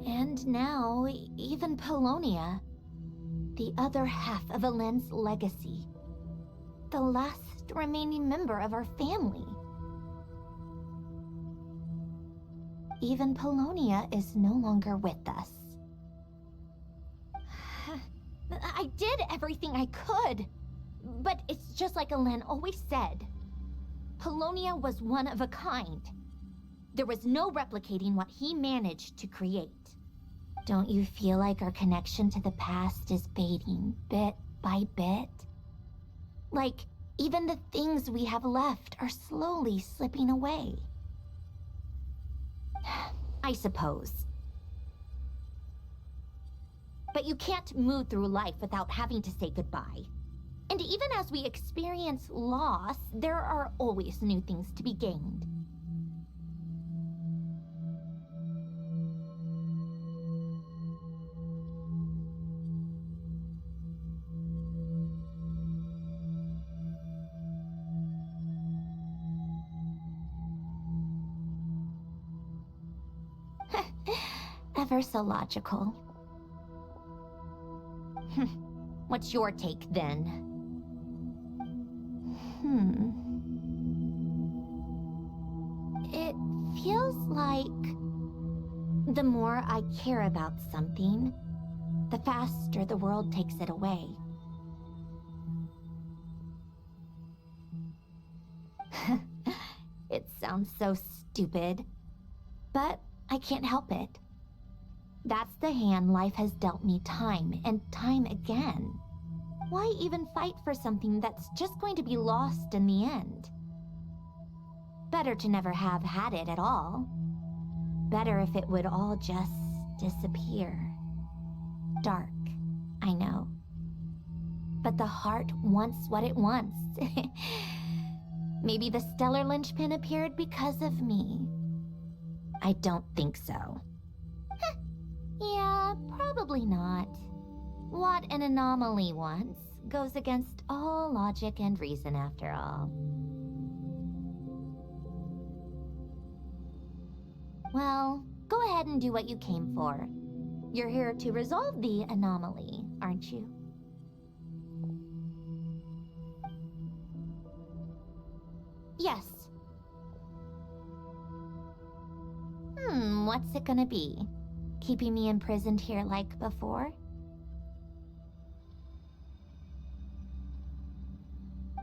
Speaker 2: And now, even Polonia, the other half of Alen's legacy, the last remaining member of our family. Even Polonia is no longer with us. I did everything I could, but it's just like Alen always said. Polonia was one of a kind. There was no replicating what he managed to create. Don't you feel like our connection to the past is fading bit by bit? Like, even the things we have left are slowly slipping away. I suppose. But you can't move through life without having to say goodbye. And even as we experience loss, there are always new things to be gained. Ever so logical. What's your take, then? It feels like the more I care about something, the faster the world takes it away. It sounds so stupid, but I can't help it. That's the hand life has dealt me time and time again. Why even fight for something that's just going to be lost in the end? Better to never have had it at all. Better if it would all just disappear. Dark, I know. But the heart wants what it wants. Maybe the stellar linchpin appeared because of me. I don't think so. Yeah, probably not. What an anomaly wants goes against all logic and reason after all. Well, go ahead and do what you came for. You're here to resolve the anomaly, aren't you? Yes. What's it gonna be? Keeping me imprisoned here like before?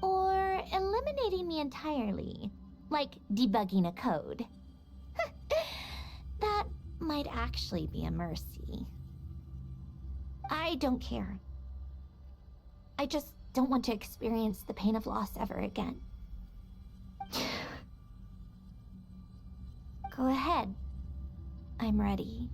Speaker 2: Or eliminating me entirely, like debugging a code? That might actually be a mercy. I don't care. I just don't want to experience the pain of loss ever again. Go ahead. I'm ready.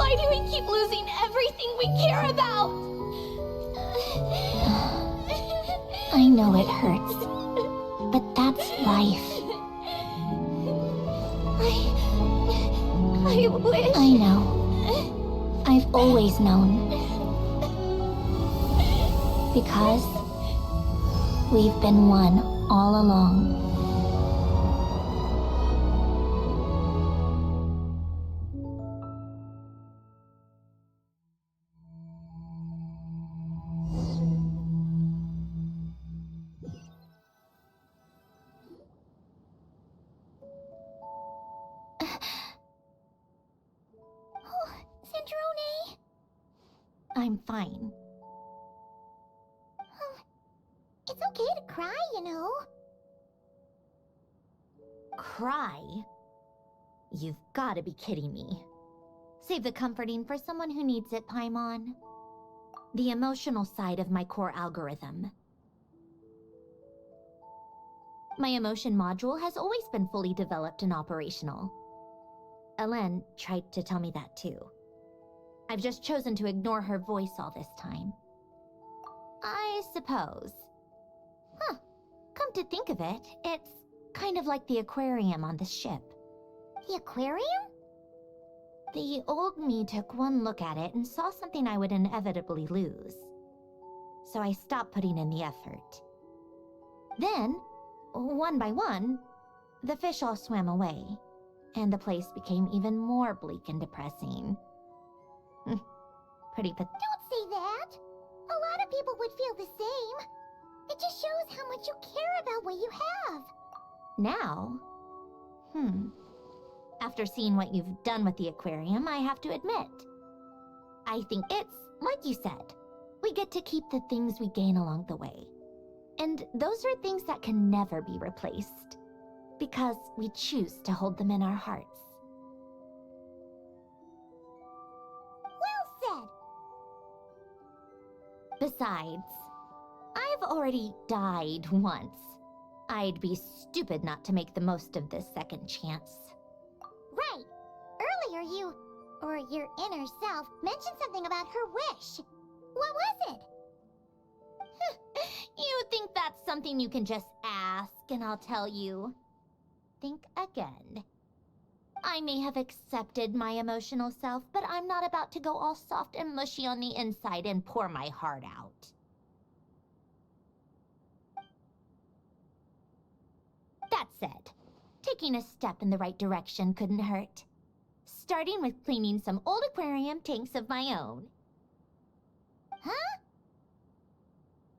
Speaker 2: Why do we keep losing everything we care about?
Speaker 1: I know it hurts, but that's life.
Speaker 2: I wish...
Speaker 1: I know. I've always known. Because we've been one all along. Centrone? I'm fine. It's okay to cry, you know. Cry? You've gotta be kidding me. Save the comforting for someone who needs it, Paimon. The emotional side of my core algorithm. My emotion module has always been fully developed and operational. Ellen tried to tell me that too. I've just chosen to ignore her voice all this time. I suppose. Huh. Come to think of it, it's kind of like the aquarium on the ship. The aquarium? The old me took one look at it and saw something I would inevitably lose. So I stopped putting in the effort. Then, one by one, the fish all swam away, and the place became even more bleak and depressing. Pretty Don't say that! A lot of people would feel the same. It just shows how much you care about what you have. Now? After seeing what you've done with the aquarium, I have to admit. I think it's, like you said, we get to keep the things we gain along the way. And those are things that can never be replaced, because we choose to hold them in our hearts. Well said! Besides, I've already died once. I'd be stupid not to make the most of this second chance. Right! Earlier you, or your inner self, mentioned something about her wish. What was it? You think that's something you can just ask and I'll tell you? Think again. I may have accepted my emotional self, but I'm not about to go all soft and mushy on the inside and pour my heart out. That said, taking a step in the right direction couldn't hurt. Starting with cleaning some old aquarium tanks of my own. Huh?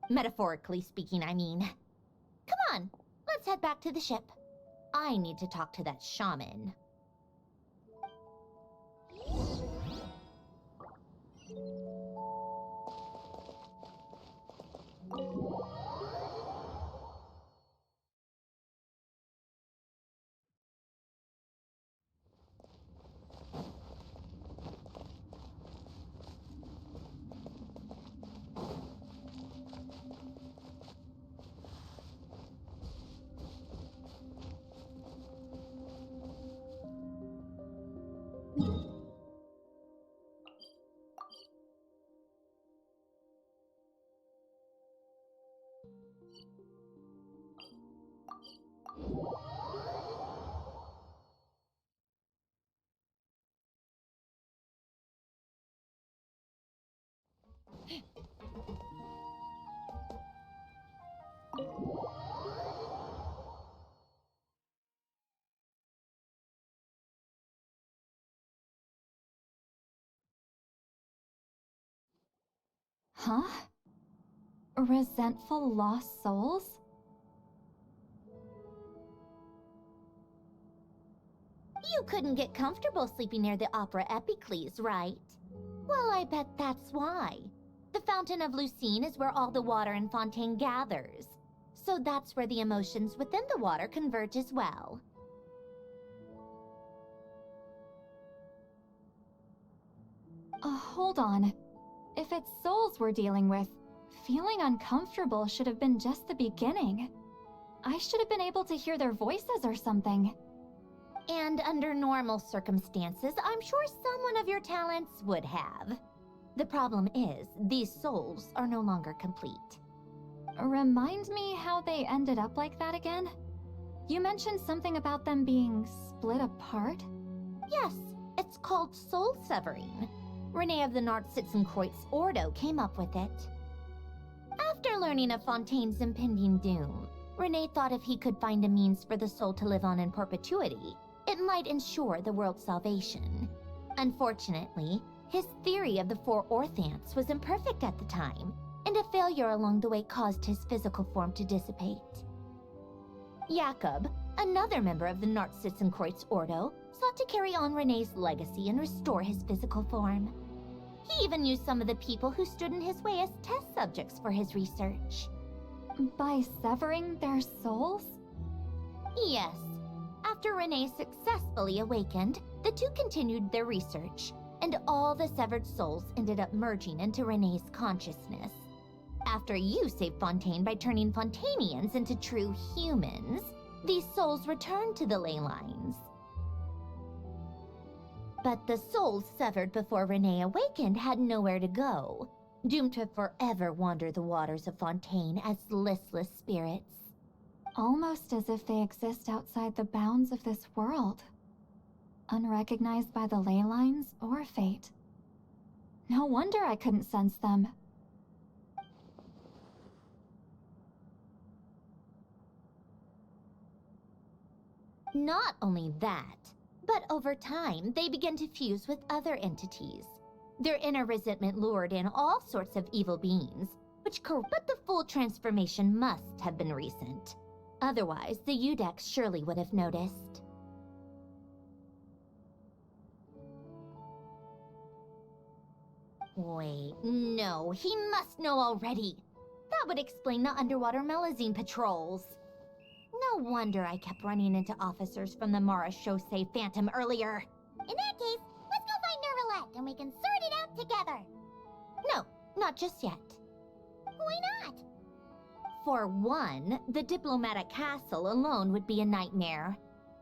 Speaker 1: Metaphorically speaking, I mean. Come on, let's head back to the ship. I need to talk to that shaman.
Speaker 3: Huh? Resentful lost souls?
Speaker 1: You couldn't get comfortable sleeping near the Opera Epicles, right? Well, I bet that's why. The Fountain of Lucine is where all the water in Fontaine gathers. So that's where the emotions within the water converge as well.
Speaker 3: Hold on. If it's souls we're dealing with, feeling uncomfortable should have been just the beginning. I should have been able to hear their voices or something.
Speaker 1: And under normal circumstances, I'm sure someone of your talents would have. The problem is, these souls are no longer complete.
Speaker 3: Remind me how they ended up like that again? You mentioned something about them being split apart?
Speaker 1: Yes, it's called soul severing. Renee of the Nartsitzenkreuz Ordo came up with it. After learning of Fontaine's impending doom, Renee thought if he could find a means for the soul to live on in perpetuity, it might ensure the world's salvation. Unfortunately, his theory of the four orthants was imperfect at the time, and a failure along the way caused his physical form to dissipate. Jakob, another member of the Nartsitzenkreuz Ordo, sought to carry on Renee's legacy and restore his physical form. He even used some of the people who stood in his way as test subjects for his research.
Speaker 3: By severing their souls?
Speaker 1: Yes. After Renee successfully awakened, the two continued their research, and all the severed souls ended up merging into Renee's consciousness. After you saved Fontaine by turning Fontanians into true humans, these souls returned to the ley lines. But the souls severed before Renee awakened had nowhere to go, doomed to forever wander the waters of Fontaine as listless spirits.
Speaker 3: Almost as if they exist outside the bounds of this world. Unrecognized by the ley lines or fate. No wonder I couldn't sense them.
Speaker 1: Not only that, but over time, they began to fuse with other entities. Their inner resentment lured in all sorts of evil beings, but the full transformation must have been recent. Otherwise, the Udex surely would have noticed. Wait, no, he must know already. That would explain the underwater Melazine patrols. No wonder I kept running into officers from the Mara Chaussee Phantom earlier. In that case, let's go find Nervalette and we can sort it out together. No, not just yet. Why not? For one, the diplomatic castle alone would be a nightmare.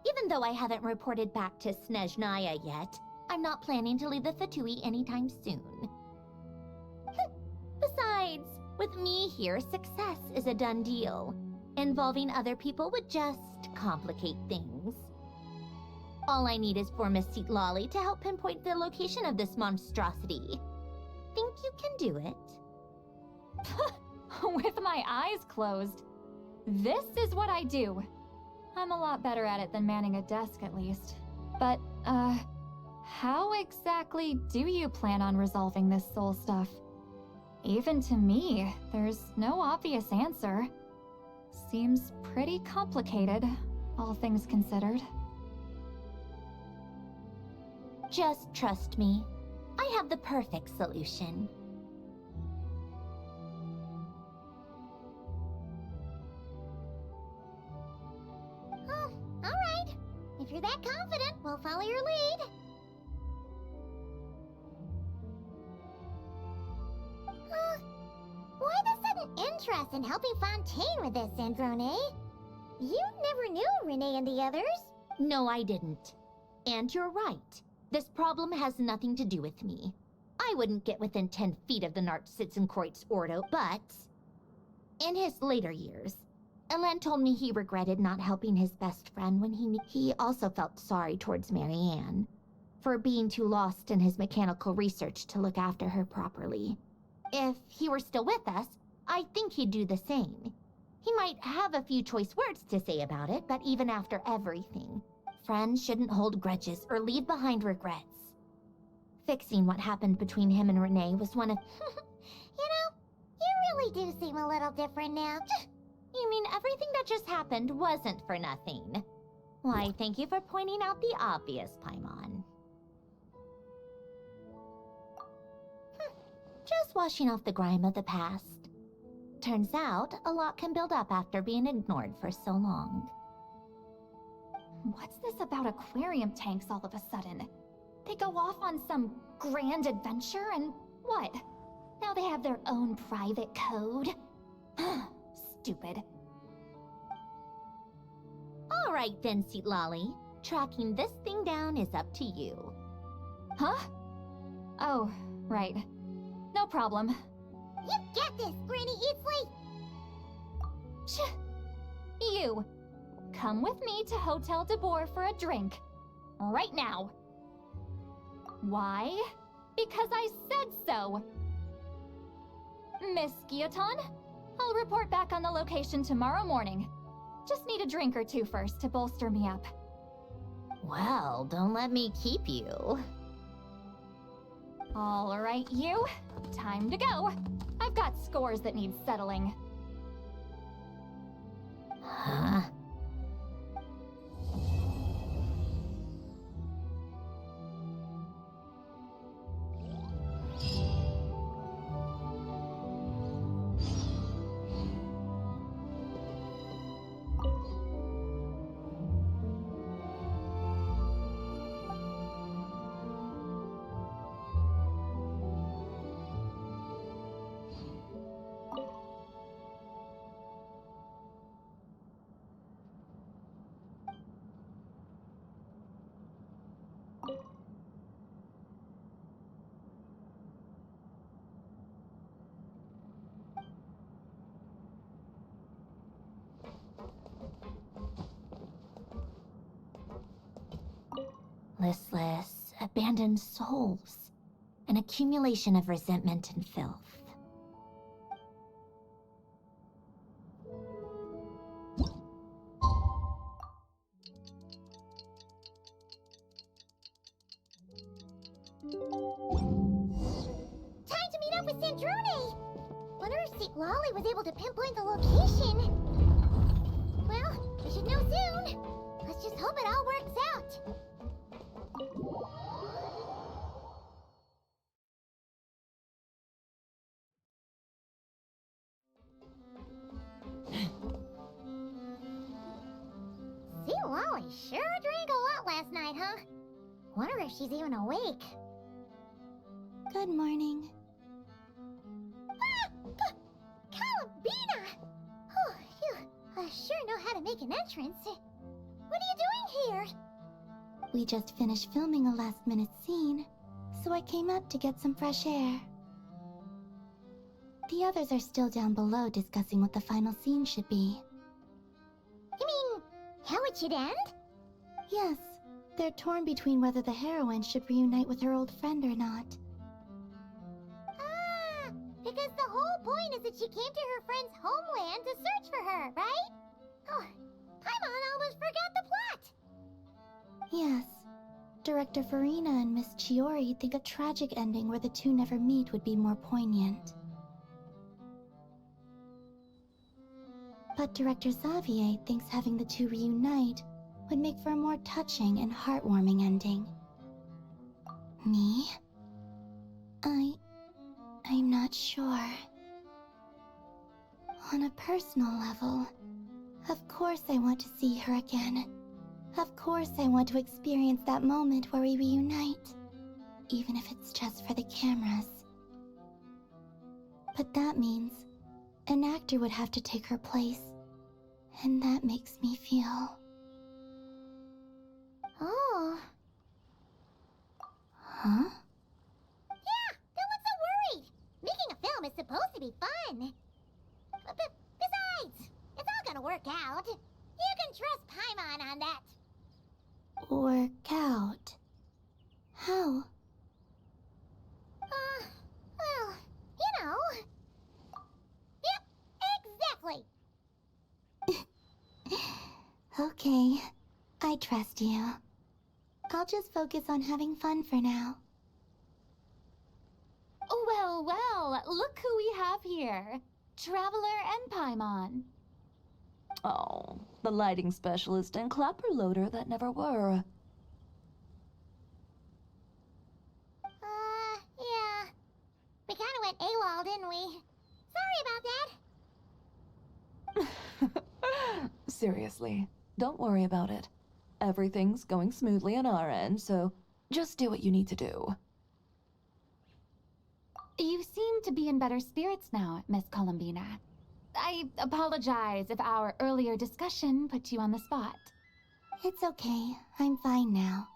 Speaker 1: Even though I haven't reported back to Snezhnaya yet, I'm not planning to leave the Fatui anytime soon. Besides, with me here, success is a done deal. Involving other people would just complicate things. All I need is for Miss Lolly to help pinpoint the location of this monstrosity. Think you can do it?
Speaker 3: With my eyes closed. This is what I do. I'm a lot better at it than manning a desk, at least. But, how exactly do you plan on resolving this soul stuff? Even to me, there's no obvious answer. Seems pretty complicated, all things considered.
Speaker 1: Just trust me. I have the perfect solution. Oh, all right. If you're that confident, we'll follow your lead. Why the sudden interest in helping Fontaine with this, Androne? You never knew Renee and the others. No, I didn't. And you're right. This problem has nothing to do with me. I wouldn't get within 10 feet of the Nartsitzenkreuz Ordo, but... in his later years, Elen told me he regretted not helping his best friend when he also felt sorry towards Marianne for being too lost in his mechanical research to look after her properly. If he were still with us, I think he'd do the same. He might have a few choice words to say about it, but even after everything, friends shouldn't hold grudges or leave behind regrets. Fixing what happened between him and Renee was one of... you really do seem a little different now. You mean everything that just happened wasn't for nothing? Why, thank you for pointing out the obvious, Paimon. Just washing off the grime of the past. Turns out, a lot can build up after being ignored for so long.
Speaker 3: What's this about aquarium tanks all of a sudden? They go off on some grand adventure and what? Now they have their own private code? Stupid.
Speaker 1: All right then, Lolly. tracking this thing down is up to you.
Speaker 3: Huh? Oh, right. No problem.
Speaker 1: You get this, Granny Eatsley!
Speaker 3: Shh! You! Come with me to Hotel de Boer for a drink. Right now. Why? Because I said so! Miss Guillotin, I'll report back on the location tomorrow morning. Just need a drink or two first to bolster me up.
Speaker 1: Well, don't let me keep you.
Speaker 3: All right, you. Time to go. I've got scores that need settling.
Speaker 1: Huh? Listless, abandoned souls. An accumulation of resentment and filth. Time to meet up with Sandrone! Wonder if St. Lolly was able to pinpoint the location. Well, we should know soon. Let's just hope it all works out. St. Lolly sure drank a lot last night, huh? Wonder if she's even awake.
Speaker 2: Good morning.
Speaker 1: Ah! Columbina! Oh, you sure know how to make an entrance. What are you doing here?
Speaker 2: We just finished filming a last-minute scene, so I came up to get some fresh air. The others are still down below discussing what the final scene should be.
Speaker 1: You mean, how it should end?
Speaker 2: Yes, they're torn between whether the heroine should reunite with her old friend or not.
Speaker 1: Ah, because the whole point is that she came to her friend's homeland to search for her, right? Oh, Paimon almost forgot the plot!
Speaker 2: Yes. Director Farina and Miss Chiori think a tragic ending where the two never meet would be more poignant. But Director Xavier thinks having the two reunite would make for a more touching and heartwarming ending. Me? I'm not sure. On a personal level, of course I want to see her again. Of course I want to experience that moment where we reunite, even if it's just for the cameras. But that means an actor would have to take her place, and that makes me feel...
Speaker 1: Oh.
Speaker 2: Huh?
Speaker 1: Yeah, don't look so worried. Making a film is supposed to be fun. Besides, it's all gonna work out. You can trust Paimon on that.
Speaker 2: Work out? How?
Speaker 1: Well, you know. Yep, exactly.
Speaker 2: Okay, I trust you. I'll just focus on having fun for now.
Speaker 3: Well, well, look who we have here. Traveler and Paimon.
Speaker 4: Oh, the lighting specialist and clapper loader that never were.
Speaker 1: Yeah. We kinda went AWOL, didn't we? Sorry about that.
Speaker 4: Seriously, don't worry about it. Everything's going smoothly on our end, so just do what you need to do.
Speaker 3: You seem to be in better spirits now, Miss Columbina. I apologize if our earlier discussion put you on the spot.
Speaker 2: It's okay. I'm fine now.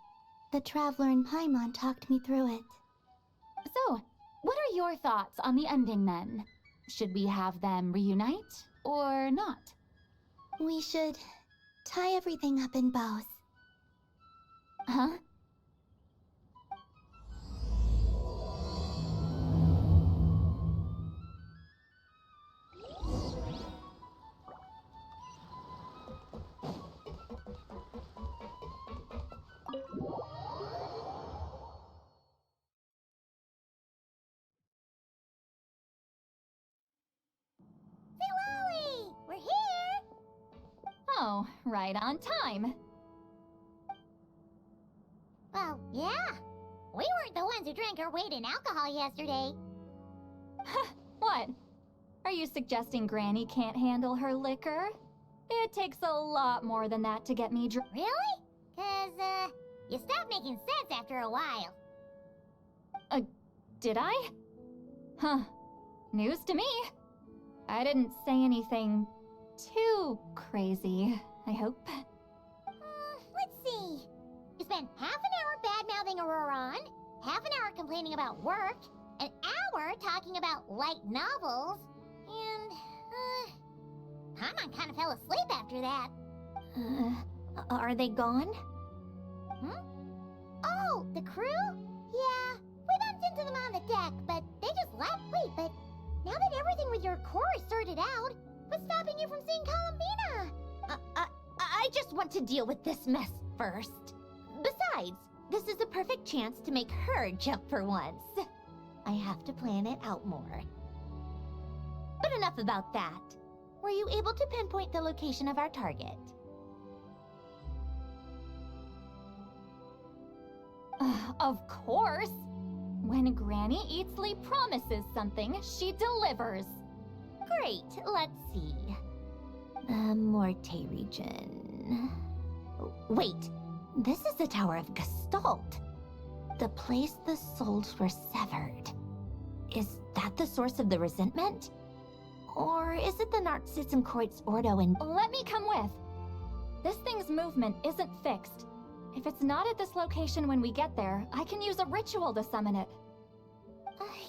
Speaker 2: The Traveler in Paimon talked me through it.
Speaker 3: So, what are your thoughts on the ending then? Should we have them reunite or not?
Speaker 2: We should tie everything up in bows.
Speaker 3: Huh?
Speaker 1: Philoli! We're here!
Speaker 3: Oh, right on time.
Speaker 1: Well, yeah. We weren't the ones who drank our weight in alcohol yesterday.
Speaker 3: What? Are you suggesting Granny can't handle her liquor? It takes a lot more than that to get me drunk.
Speaker 1: Really? 'Cause, you stopped making sense after a while.
Speaker 3: Did I? Huh. News to me. I didn't say anything too crazy, I hope.
Speaker 1: Let's see. You spent half an hour bad-mouthing Auroron, half an hour complaining about work, an hour talking about light novels, and, Paimon kind of fell asleep after that.
Speaker 2: Are they gone?
Speaker 1: Oh, the crew? Yeah, we bumped into them on the deck, but they just left. Wait, but now that everything with your core is sorted out, what's stopping you from seeing Columbina?
Speaker 2: I just want to deal with this mess first. Besides, this is a perfect chance to make her jump for once. I have to plan it out more. But enough about that. Were you able to pinpoint the location of our target?
Speaker 3: Of course! When Granny Eatsley promises something, she delivers.
Speaker 2: Great, let's see. Morte region. Wait, this is the Tower of Gestalt. The place the souls were severed. Is that the source of the resentment? Or is it the Narcissenkreuz Ordo in...
Speaker 3: Let me come with. This thing's movement isn't fixed. If it's not at this location when we get there, I can use a ritual to summon it.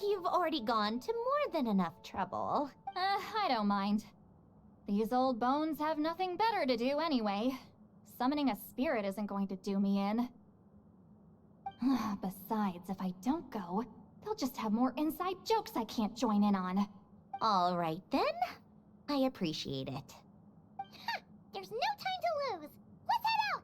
Speaker 2: You've already gone to more than enough trouble.
Speaker 3: I don't mind. These old bones have nothing better to do anyway. Summoning a spirit isn't going to do me in. Besides, if I don't go, they'll just have more inside jokes I can't join in on.
Speaker 2: All right then. I appreciate it.
Speaker 1: There's no time to lose. Let's head out!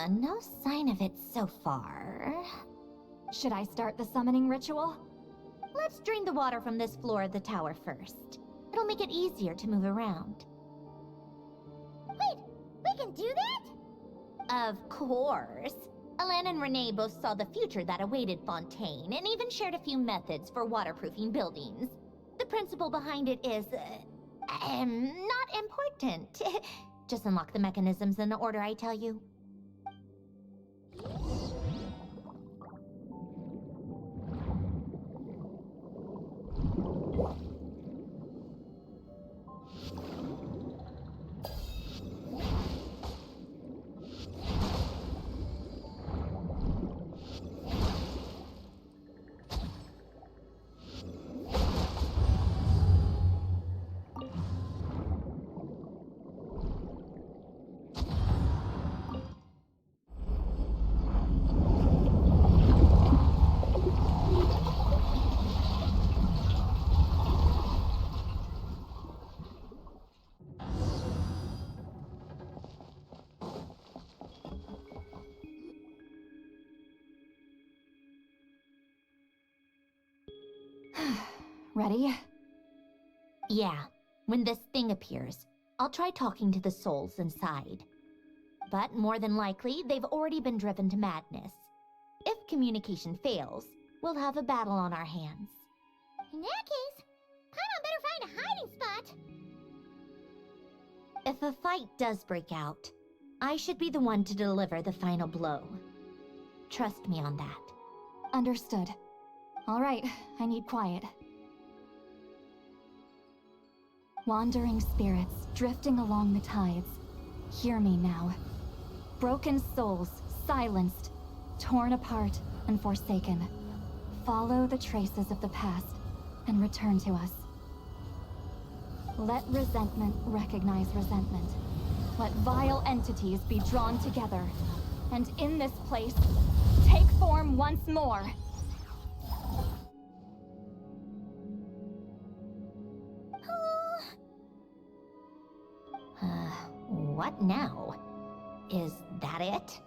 Speaker 2: No sign of it so far.
Speaker 3: Should I start the summoning ritual?
Speaker 2: Let's drain the water from this floor of the tower first.
Speaker 3: It'll make it easier to move around.
Speaker 1: Wait, we can do that?
Speaker 3: Of course. Alan and Renee both saw the future that awaited Fontaine and even shared a few methods for waterproofing buildings. The principle behind it is, not important. Just unlock the mechanisms in the order I tell you. Ready? Yeah. When this thing appears, I'll try talking to the souls inside. But more than likely, they've already been driven to madness. If communication fails, we'll have a battle on our hands.
Speaker 1: In that case, Paimon better find a hiding spot.
Speaker 3: If a fight does break out, I should be the one to deliver the final blow. Trust me on that. Understood. All right, I need quiet. Wandering spirits drifting along the tides. Hear me now. Broken souls, silenced, torn apart, and forsaken. Follow the traces of the past and return to us. Let resentment recognize resentment. Let vile entities be drawn together. And in this place, take form once more. What now? Is that it?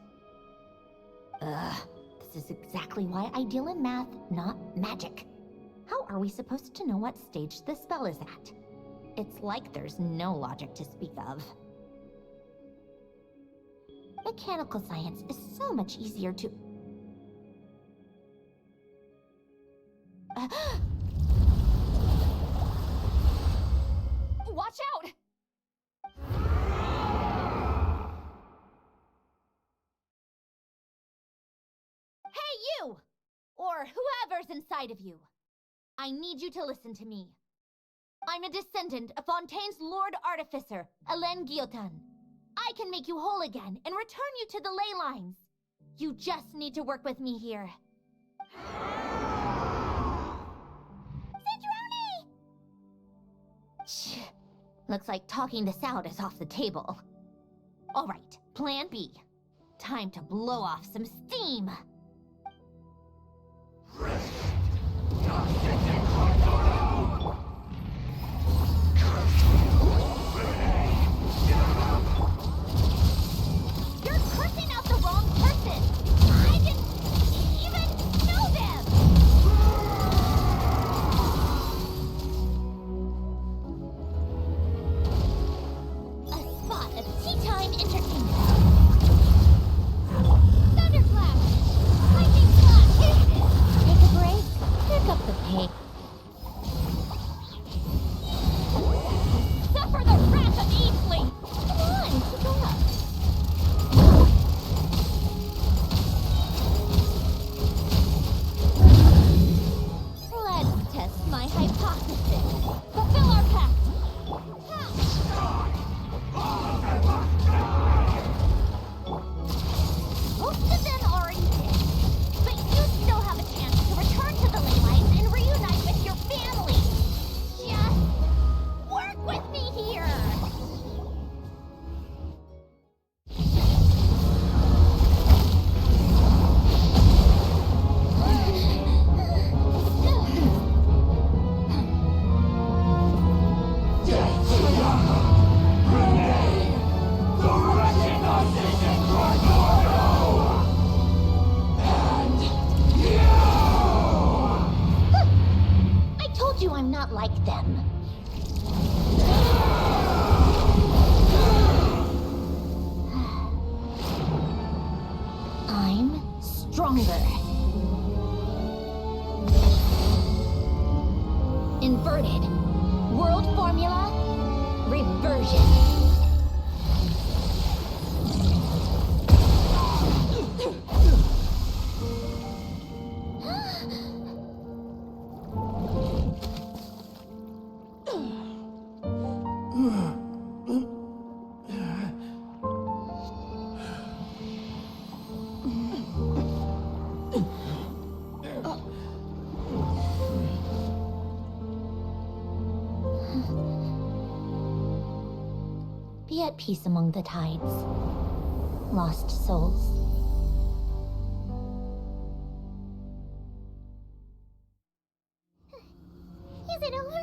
Speaker 3: This is exactly why I deal in math, not magic. How are we supposed to know what stage the spell is at? It's like there's no logic to speak of. Mechanical science is so much easier to... Watch out! Hey, you! Or whoever's inside of you. I need you to listen to me. I'm a descendant of Fontaine's Lord Artificer, Alain Guillotin. I can make you whole again and return you to the ley lines. You just need to work with me here.
Speaker 1: Citrone!
Speaker 3: Shh. Looks like talking this out is off the table. All right, plan B. Time to blow off some steam.
Speaker 1: You're cursing out the wrong person! I didn't even know them! A spot of tea time entertainment. Thunderclap! Lightning flash!
Speaker 3: Take a break, pick up the pace.
Speaker 1: Suffer the wrath of Eastling!
Speaker 3: Come stronger. Inverted. World formula. Reversion. Be at peace among the tides, lost souls.
Speaker 1: Is it over?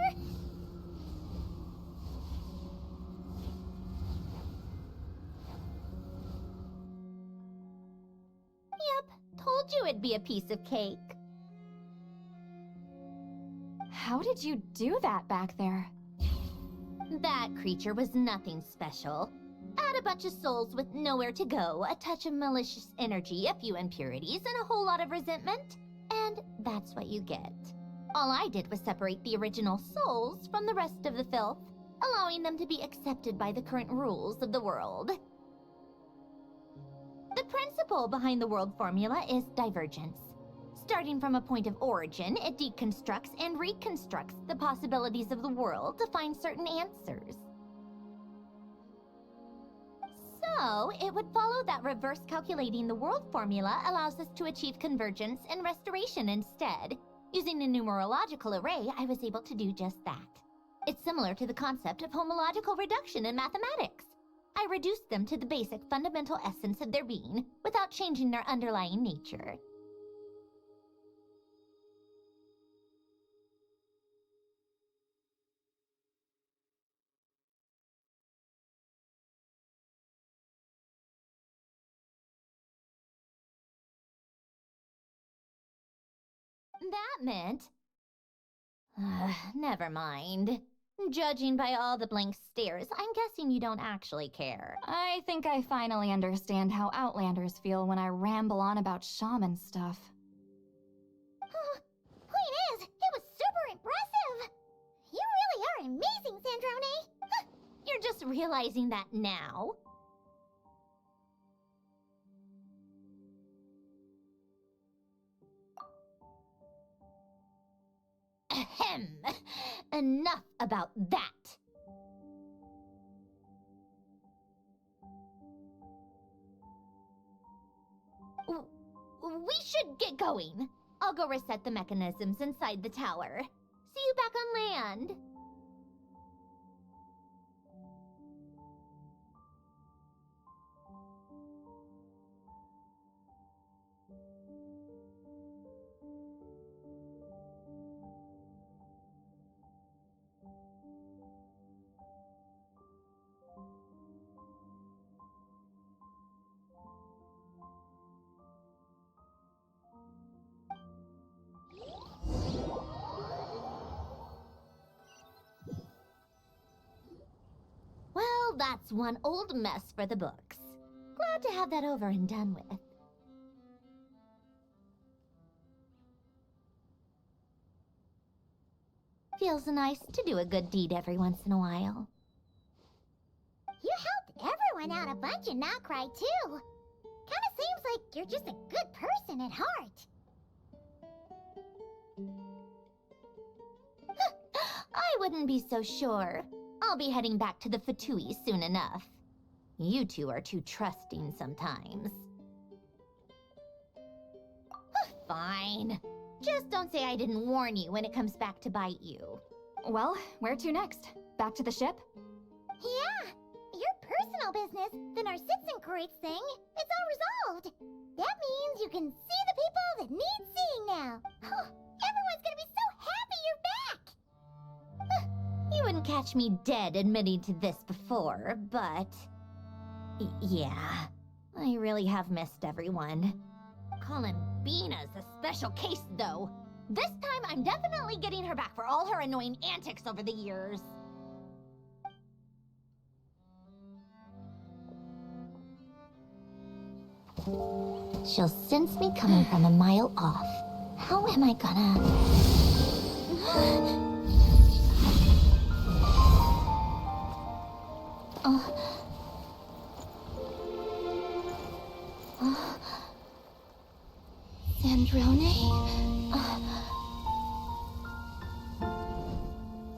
Speaker 3: Yep, told you it'd be a piece of cake. How did you do that back there? That creature was nothing special. Add a bunch of souls with nowhere to go, a touch of malicious energy, a few impurities, and a whole lot of resentment. And that's what you get. All I did was separate the original souls from the rest of the filth, allowing them to be accepted by the current rules of the world. The principle behind the world formula is divergence. Starting from a point of origin, it deconstructs and reconstructs the possibilities of the world to find certain answers. So, it would follow that reverse calculating the world formula allows us to achieve convergence and restoration instead. Using a numerological array, I was able to do just that. It's similar to the concept of homological reduction in mathematics. I reduced them to the basic fundamental essence of their being without changing their underlying nature. That meant... never mind. Judging by all the blank stares, I'm guessing you don't actually care. I think I finally understand how Outlanders feel when I ramble on about shaman stuff.
Speaker 1: Point is, it was super impressive! You really are amazing, Sandrone!
Speaker 3: You're just realizing that now? Ahem. Enough about that. We should get going. I'll go reset the mechanisms inside the tower. See you back on land. Well, that's one old mess for the books. Glad to have that over and done with. Feels nice to do a good deed every once in a while.
Speaker 1: You helped everyone out a bunch and not cry too. Kinda seems like you're just a good person at heart.
Speaker 3: I wouldn't be so sure. I'll be heading back to the Fatui soon enough. You two are too trusting sometimes. Fine. Just don't say I didn't warn you when it comes back to bite you. Well, where to next? Back to the ship?
Speaker 1: Yeah, your personal business, the Narcitsan thing, it's all resolved. That means you can see the people that need seeing now. Everyone's gonna be so happy you're back!
Speaker 3: You wouldn't catch me dead admitting to this before, but... yeah, I really have missed everyone. Columbina's a special case, though. This time, I'm definitely getting her back for all her annoying antics over the years.
Speaker 1: She'll sense me coming from a mile off. How am I gonna...
Speaker 2: Sandrone?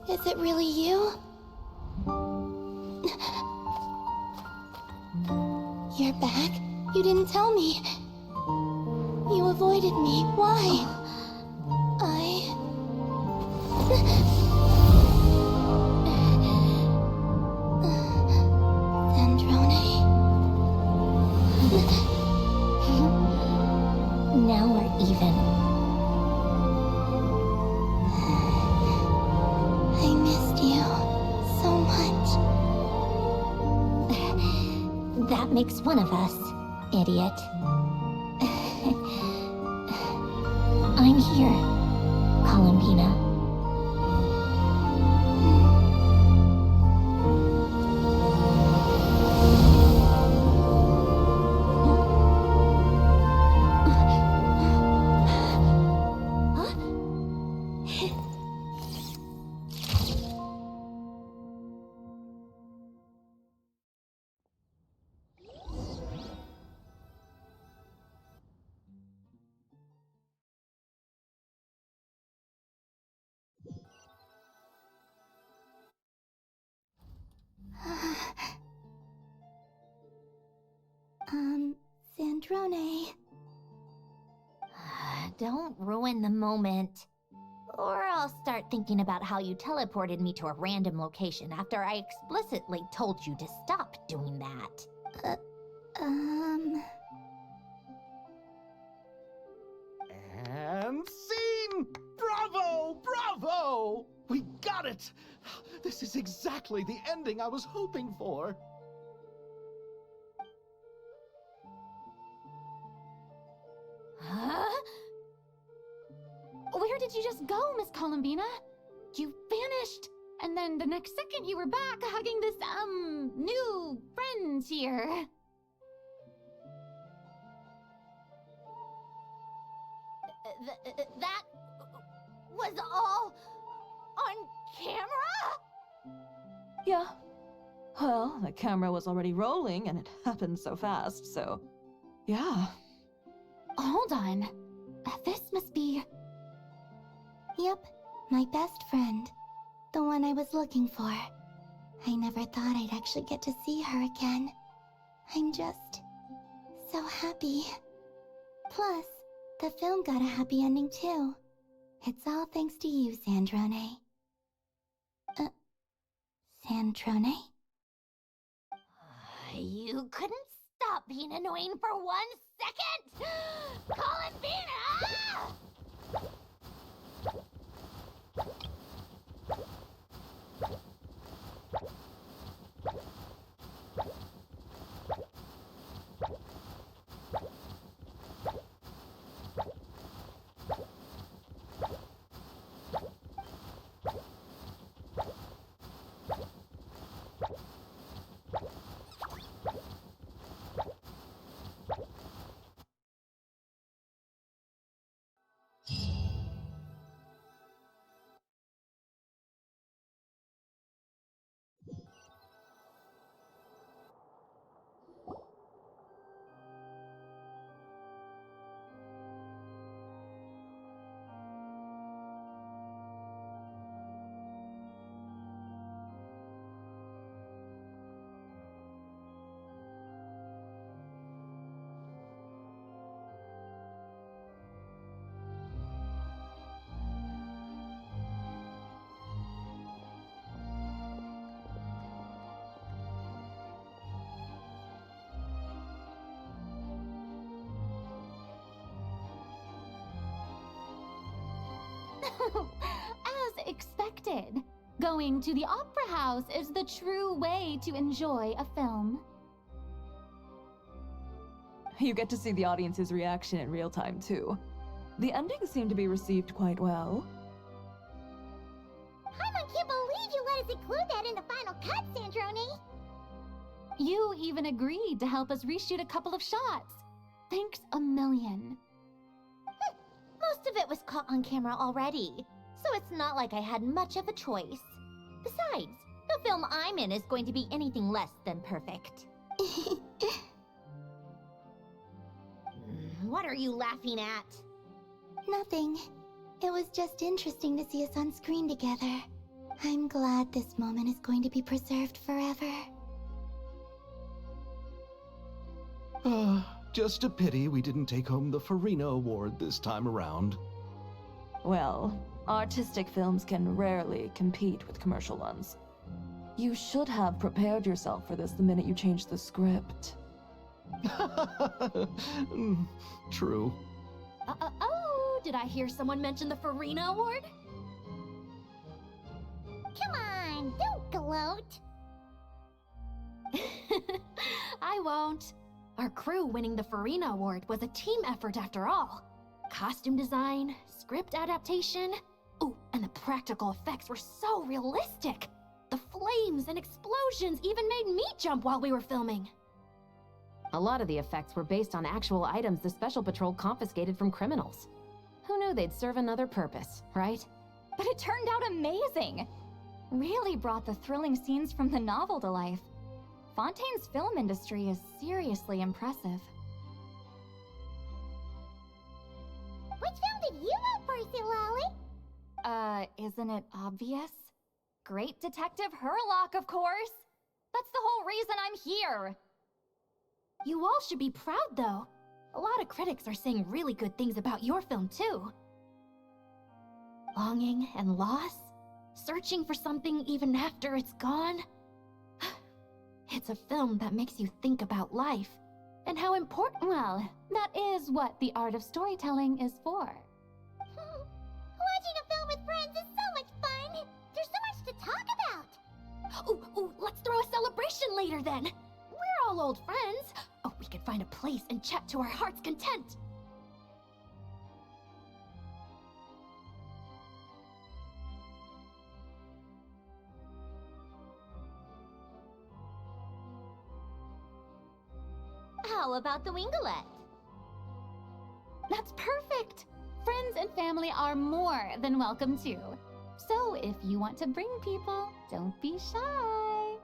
Speaker 2: Is it really you? You're back? You didn't tell me. You avoided me. Why? Sandrone?
Speaker 1: Now we're even.
Speaker 2: I missed you so much.
Speaker 1: That makes one of us, idiot. I'm here, Columbina.
Speaker 2: Sandrone.
Speaker 1: Don't ruin the moment. Or I'll start thinking about how you teleported me to a random location after I explicitly told you to stop doing that.
Speaker 9: And scene! Bravo! Bravo! We got it! This is exactly the ending I was hoping for.
Speaker 3: Huh? Where did you just go, Miss Columbina? You vanished, and then the next second you were back hugging this, new friend here.
Speaker 1: That was all on camera?
Speaker 4: Yeah. Well, the camera was already rolling and it happened so fast, so... yeah.
Speaker 3: Hold on. This must be...
Speaker 2: Yep, my best friend. The one I was looking for. I never thought I'd actually get to see her again. I'm just... so happy. Plus, the film got a happy ending too. It's all thanks to you, Sandrone. Sandrone?
Speaker 1: You couldn't stop being annoying for 1 second? Columbina!
Speaker 3: As expected, going to the opera house is the true way to enjoy a film.
Speaker 4: You get to see the audience's reaction in real time, too. The ending seemed to be received quite well.
Speaker 1: I can't believe you let us include that in the final cut, Sandrone!
Speaker 3: You even agreed to help us reshoot a couple of shots. Thanks a million.
Speaker 1: Most of it was caught on camera already, so it's not like I had much of a choice. Besides, the film I'm in is going to be anything less than perfect. What are you laughing at?
Speaker 2: Nothing. It was just interesting to see us on screen together. I'm glad this moment is going to be preserved forever.
Speaker 9: Just a pity we didn't take home the Farina Award this time around.
Speaker 4: Well, artistic films can rarely compete with commercial ones. You should have prepared yourself for this the minute you changed the script.
Speaker 9: True.
Speaker 3: Oh, did I hear someone mention the Farina Award?
Speaker 1: Come on, don't gloat.
Speaker 3: I won't. Our crew winning the Farina Award was a team effort after all. Costume design, script adaptation. Oh, and the practical effects were so realistic. The flames and explosions even made me jump while we were filming.
Speaker 8: A lot of the effects were based on actual items the Special Patrol confiscated from criminals. Who knew they'd serve another purpose, right?
Speaker 3: But it turned out amazing. Really brought the thrilling scenes from the novel to life. Fontaine's film industry is seriously impressive.
Speaker 1: Which film did you vote for, Lolly?
Speaker 3: Isn't it obvious? Great Detective Herlock, of course! That's the whole reason I'm here! You all should be proud, though. A lot of critics are saying really good things about your film, too. Longing and loss? Searching for something even after it's gone? It's a film that makes you think about life. And how important— well, that is what the art of storytelling is for.
Speaker 1: Watching a film with friends is so much fun! There's so much to talk about!
Speaker 3: Ooh, let's throw a celebration later then! We're all old friends! Oh, we could find a place and chat to our heart's content!
Speaker 1: How about the Wingalette?
Speaker 3: That's perfect! Friends and family are more than welcome too. So if you want to bring people, don't be shy.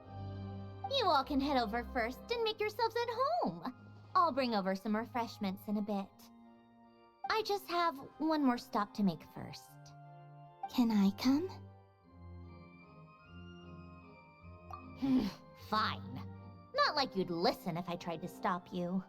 Speaker 1: You all can head over first and make yourselves at home. I'll bring over some refreshments in a bit. I just have one more stop to make first.
Speaker 2: Can I come?
Speaker 1: Fine. Not like you'd listen if I tried to stop you.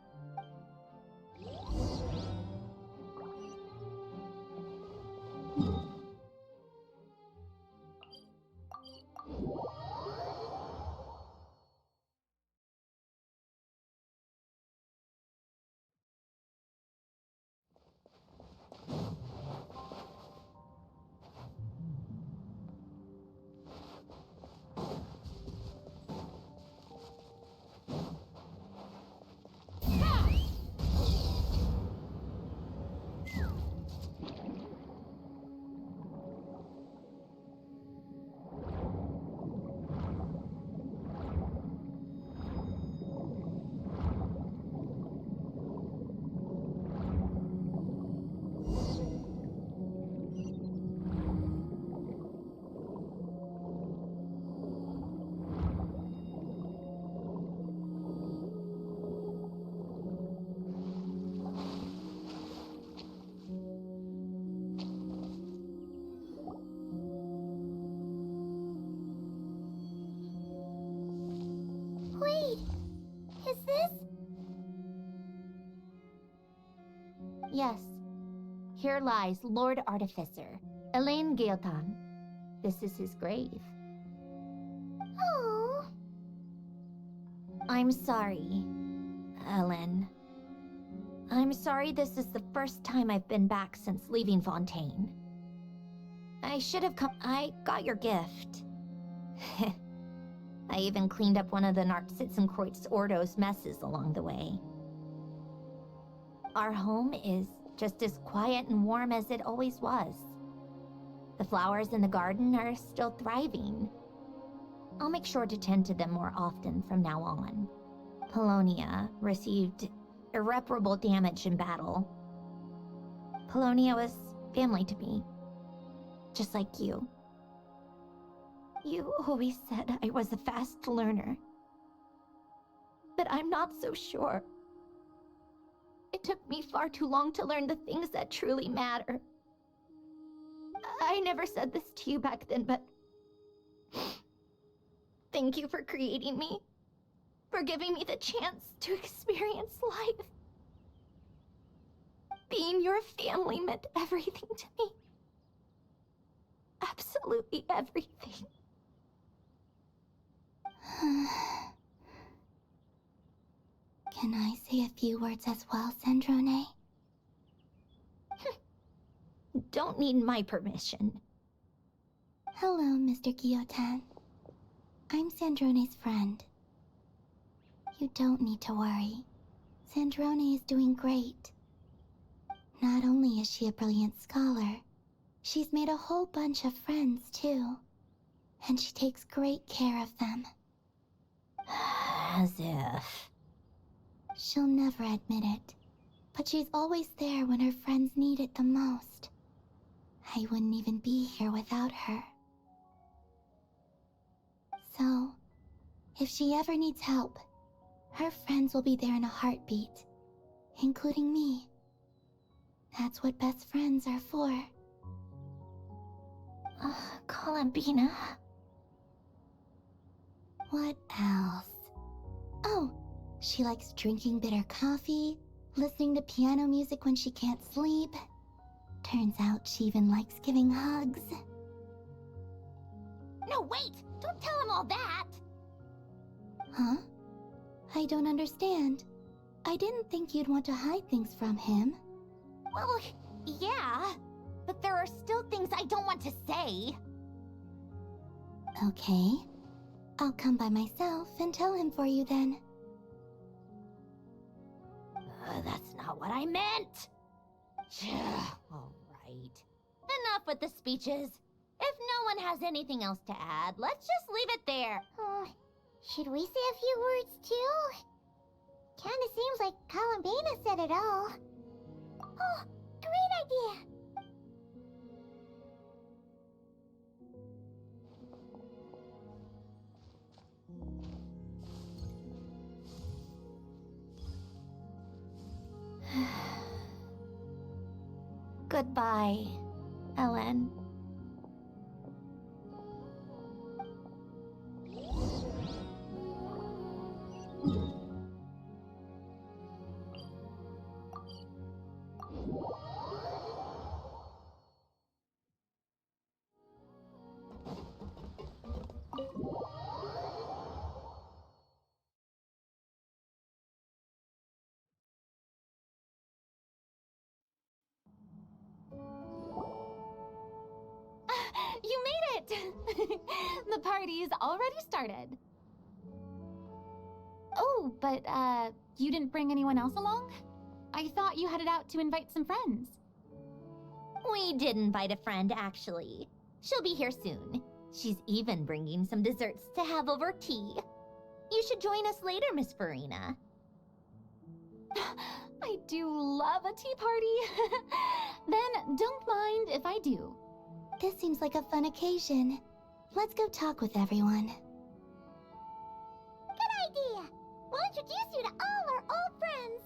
Speaker 1: Wait, is this? Yes. Here lies Lord Artificer, Elaine Gaeltan. This is his grave. Oh. I'm sorry, Ellen. I'm sorry this is the first time I've been back since leaving Fontaine. I should have come— I got your gift. I even cleaned up one of the Narcitzenkreuz Ordo's messes along the way. Our home is just as quiet and warm as it always was. The flowers in the garden are still thriving. I'll make sure to tend to them more often from now on. Polonia received irreparable damage in battle. Polonia was family to me. Just like you. You always said I was a fast learner. But I'm not so sure. It took me far too long to learn the things that truly matter. I never said this to you back then, but thank you for creating me. For giving me the chance to experience life. Being your family meant everything to me. Absolutely everything.
Speaker 2: Can I say a few words as well, Sandrone?
Speaker 1: Don't need my permission.
Speaker 2: Hello, Mr. Guillotin. I'm Sandrone's friend. You don't need to worry. Sandrone is doing great. Not only is she a brilliant scholar, she's made a whole bunch of friends, too. And she takes great care of them.
Speaker 1: As if...
Speaker 2: She'll never admit it, but she's always there when her friends need it the most. I wouldn't even be here without her. So, if she ever needs help, her friends will be there in a heartbeat, including me. That's what best friends are for.
Speaker 1: Columbina.
Speaker 2: What else? Oh, she likes drinking bitter coffee, listening to piano music when she can't sleep. Turns out she even likes giving hugs.
Speaker 1: No, wait! Don't tell him all that!
Speaker 2: Huh? I don't understand. I didn't think you'd want to hide things from him.
Speaker 1: Well, yeah, but there are still things I don't want to say.
Speaker 2: Okay. I'll come by myself and tell him for you then.
Speaker 1: That's not what I meant! All right. Enough with the speeches. If no one has anything else to add, let's just leave it there.
Speaker 10: Should we say a few words too? Kinda seems like Columbina said it all. Oh, great idea!
Speaker 1: Goodbye, Ellen.
Speaker 3: You made it! The party's already started. Oh, but, you didn't bring anyone else along? I thought you headed out to invite some friends.
Speaker 1: We did invite a friend, actually. She'll be here soon. She's even bringing some desserts to have over tea. You should join us later, Miss Farina.
Speaker 3: I do love a tea party. Then don't mind if I do.
Speaker 2: This seems like a fun occasion. Let's go talk with everyone.
Speaker 10: Good idea! We'll introduce you to all our old friends.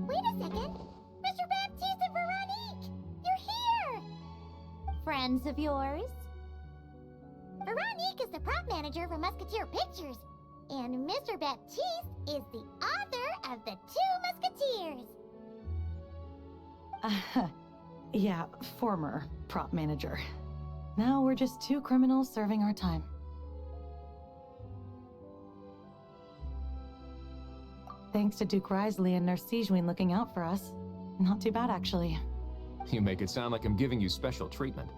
Speaker 10: Wait a second! Mr. Baptiste and Veronique! You're here!
Speaker 1: Friends of yours?
Speaker 10: Veronique is the prop manager for Musketeer Pictures, and Mr. Baptiste is the author of The Two Musketeers.
Speaker 11: Yeah, former prop manager. Now we're just two criminals serving our time. Thanks to Duke Risley and Nurse Sigewin looking out for us. Not too bad, actually.
Speaker 12: You make it sound like I'm giving you special treatment.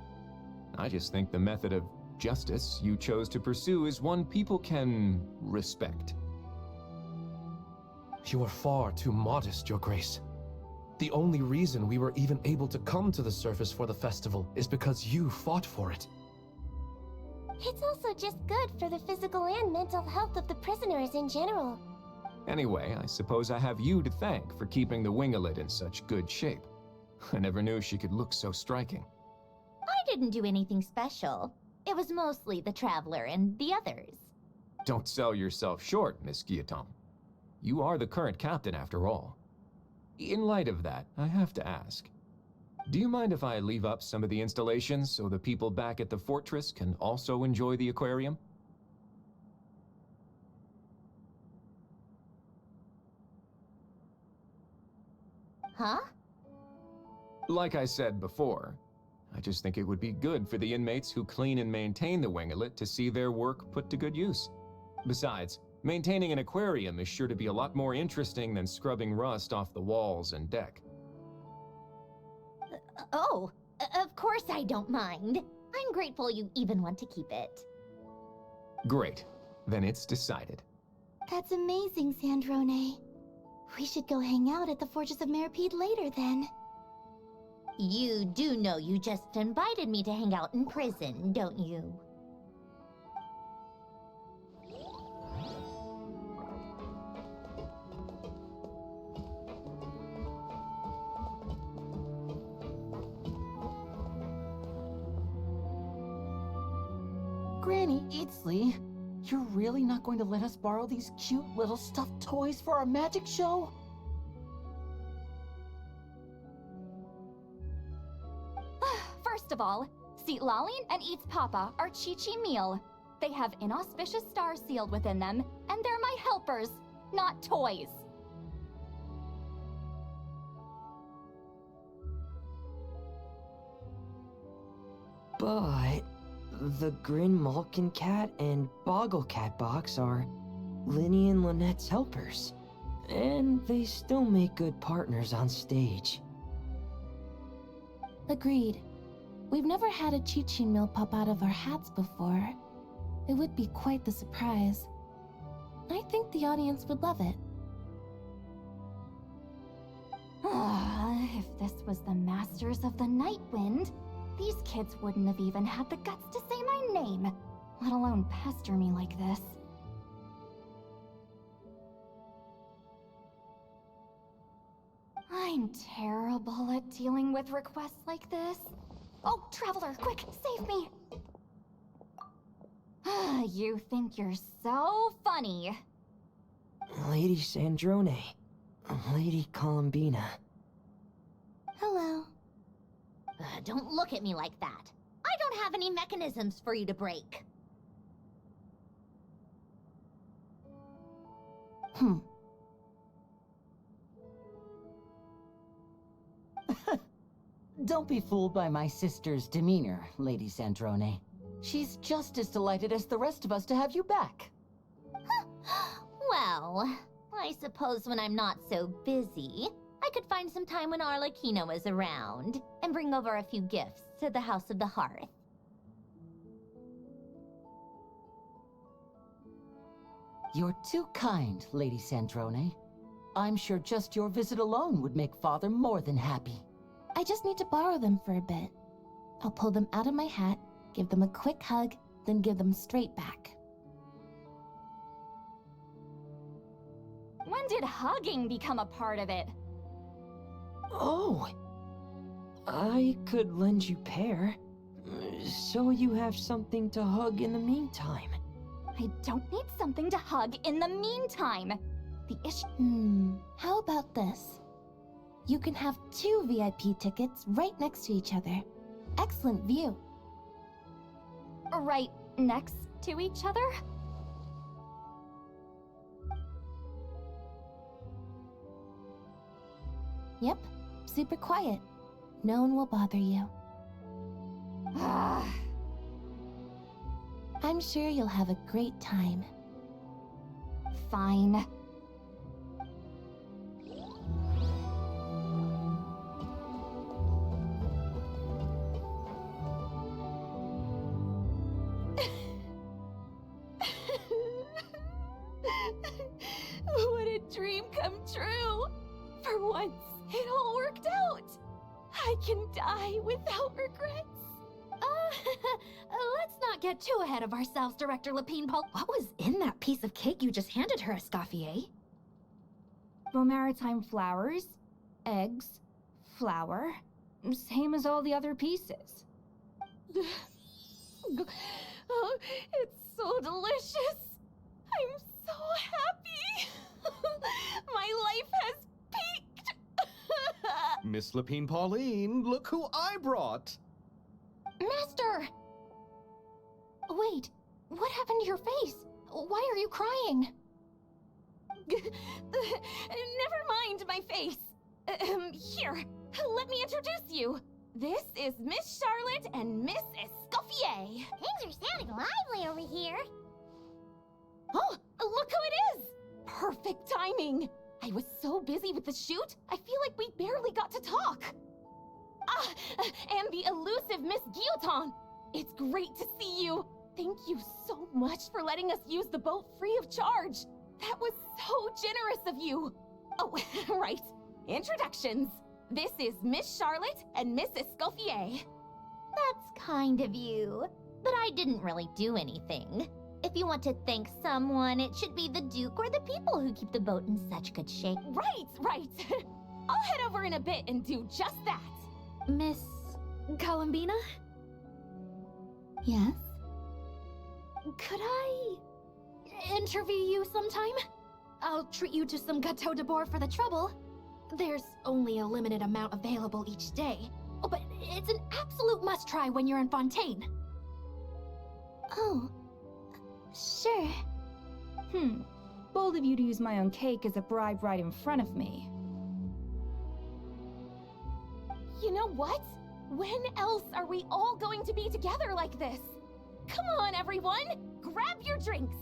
Speaker 12: I just think the method of justice you chose to pursue is one people can respect.
Speaker 6: You are far too modest, Your Grace.
Speaker 13: The only reason we were even able to come to the surface for the festival is because you fought for it.
Speaker 2: It's also just good for the physical and mental health of the prisoners in general.
Speaker 12: Anyway, I suppose I have you to thank for keeping the winglet in such good shape. I never knew she could look so striking.
Speaker 1: I didn't do anything special. It was mostly the Traveler and the others.
Speaker 12: Don't sell yourself short, Miss Guillotin. You are the current captain, after all. In light of that, I have to ask, do you mind if I leave up some of the installations so the people back at the fortress can also enjoy the aquarium?
Speaker 1: Huh?
Speaker 12: Like I said before, I just think it would be good for the inmates who clean and maintain the winglet to see their work put to good use. Besides, maintaining an aquarium is sure to be a lot more interesting than scrubbing rust off the walls and deck.
Speaker 1: Of course I don't mind. I'm grateful you even want to keep it.
Speaker 12: Great. Then it's decided.
Speaker 2: That's amazing, Sandrone. We should go hang out at the Fortress of Meripede later, then.
Speaker 1: You do know you just invited me to hang out in prison, don't you?
Speaker 9: Granny Eatsley, you're really not going to let us borrow these cute little stuffed toys for our magic show?
Speaker 3: First of all, Seat Lalin and Eats Papa are Chi-Chi meal. They have inauspicious stars sealed within them, and they're my helpers, not toys.
Speaker 14: But the Grin Malkin Cat and Boggle Cat box are Linny and Lynette's helpers, and they still make good partners on stage.
Speaker 2: Agreed. We've never had a Chi-Chi meal pop out of our hats before. It would be quite the surprise. I think the audience would love it.
Speaker 3: If this was the Masters of the Night Wind, these kids wouldn't have even had the guts to say my name, let alone pester me like this. I'm terrible at dealing with requests like this. Oh, Traveler, quick, save me! You think you're so funny.
Speaker 14: Lady Sandrone, Lady Columbina.
Speaker 2: Hello.
Speaker 1: Don't look at me like that. I don't have any mechanisms for you to break.
Speaker 9: Don't be fooled by my sister's demeanor, Lady Sandrone. She's just as delighted as the rest of us to have you back.
Speaker 1: Well, I suppose when I'm not so busy, I could find some time when Arlecchino is around and bring over a few gifts to the House of the Hearth.
Speaker 9: You're too kind, Lady Sandrone. I'm sure just your visit alone would make Father more than happy.
Speaker 2: I just need to borrow them for a bit. I'll pull them out of my hat, give them a quick hug, then give them straight back.
Speaker 3: When did hugging become a part of it?
Speaker 14: Oh, I could lend you pair, so you have something to hug in the meantime.
Speaker 3: I don't need something to hug in the meantime. The issue...
Speaker 2: How about this? You can have 2 VIP tickets right next to each other. Excellent view.
Speaker 3: Right next to each other?
Speaker 2: Yep, super quiet. No one will bother you. I'm sure you'll have a great time.
Speaker 3: Fine.
Speaker 2: What a dream come true! For once, it all worked I can die without regrets.
Speaker 3: Let's not get too ahead of ourselves, Director Lapine Paul. What was in that piece of cake you just handed her, Escoffier?
Speaker 15: Maritime flowers, eggs, flour, same as all the other pieces.
Speaker 2: Oh, it's so delicious. I'm so happy. My life has peaked.
Speaker 9: Miss Lapine Pauline, look who I brought!
Speaker 3: Master! Wait, what happened to your face? Why are you crying?
Speaker 2: Never mind my face. Here, let me introduce you. This is Miss Charlotte and Miss Escoffier.
Speaker 1: Things are sounding lively over here.
Speaker 2: Oh, look who it is! Perfect timing. I was so busy with the shoot, I feel like we barely got to talk. Ah, and the elusive Miss Guillotin. It's great to see you. Thank you so much for letting us use the boat free of charge. That was so generous of you. Oh, right. Introductions. This is Miss Charlotte and Miss Escoffier.
Speaker 1: That's kind of you. But I didn't really do anything. If you want to thank someone, it should be the Duke or the people who keep the boat in such good shape.
Speaker 2: Right. I'll head over in a bit and do just that.
Speaker 3: Miss Columbina? Yes? Could I interview you sometime? I'll treat you to some gâteau de bord for the trouble. There's only a limited amount available each day. Oh, but it's an absolute must-try when you're in Fontaine.
Speaker 15: Oh, sure. Bold of you to use my own cake as a bribe right in front of me.
Speaker 2: You know what? When else are we all going to be together like this? Come on, everyone! Grab your drinks!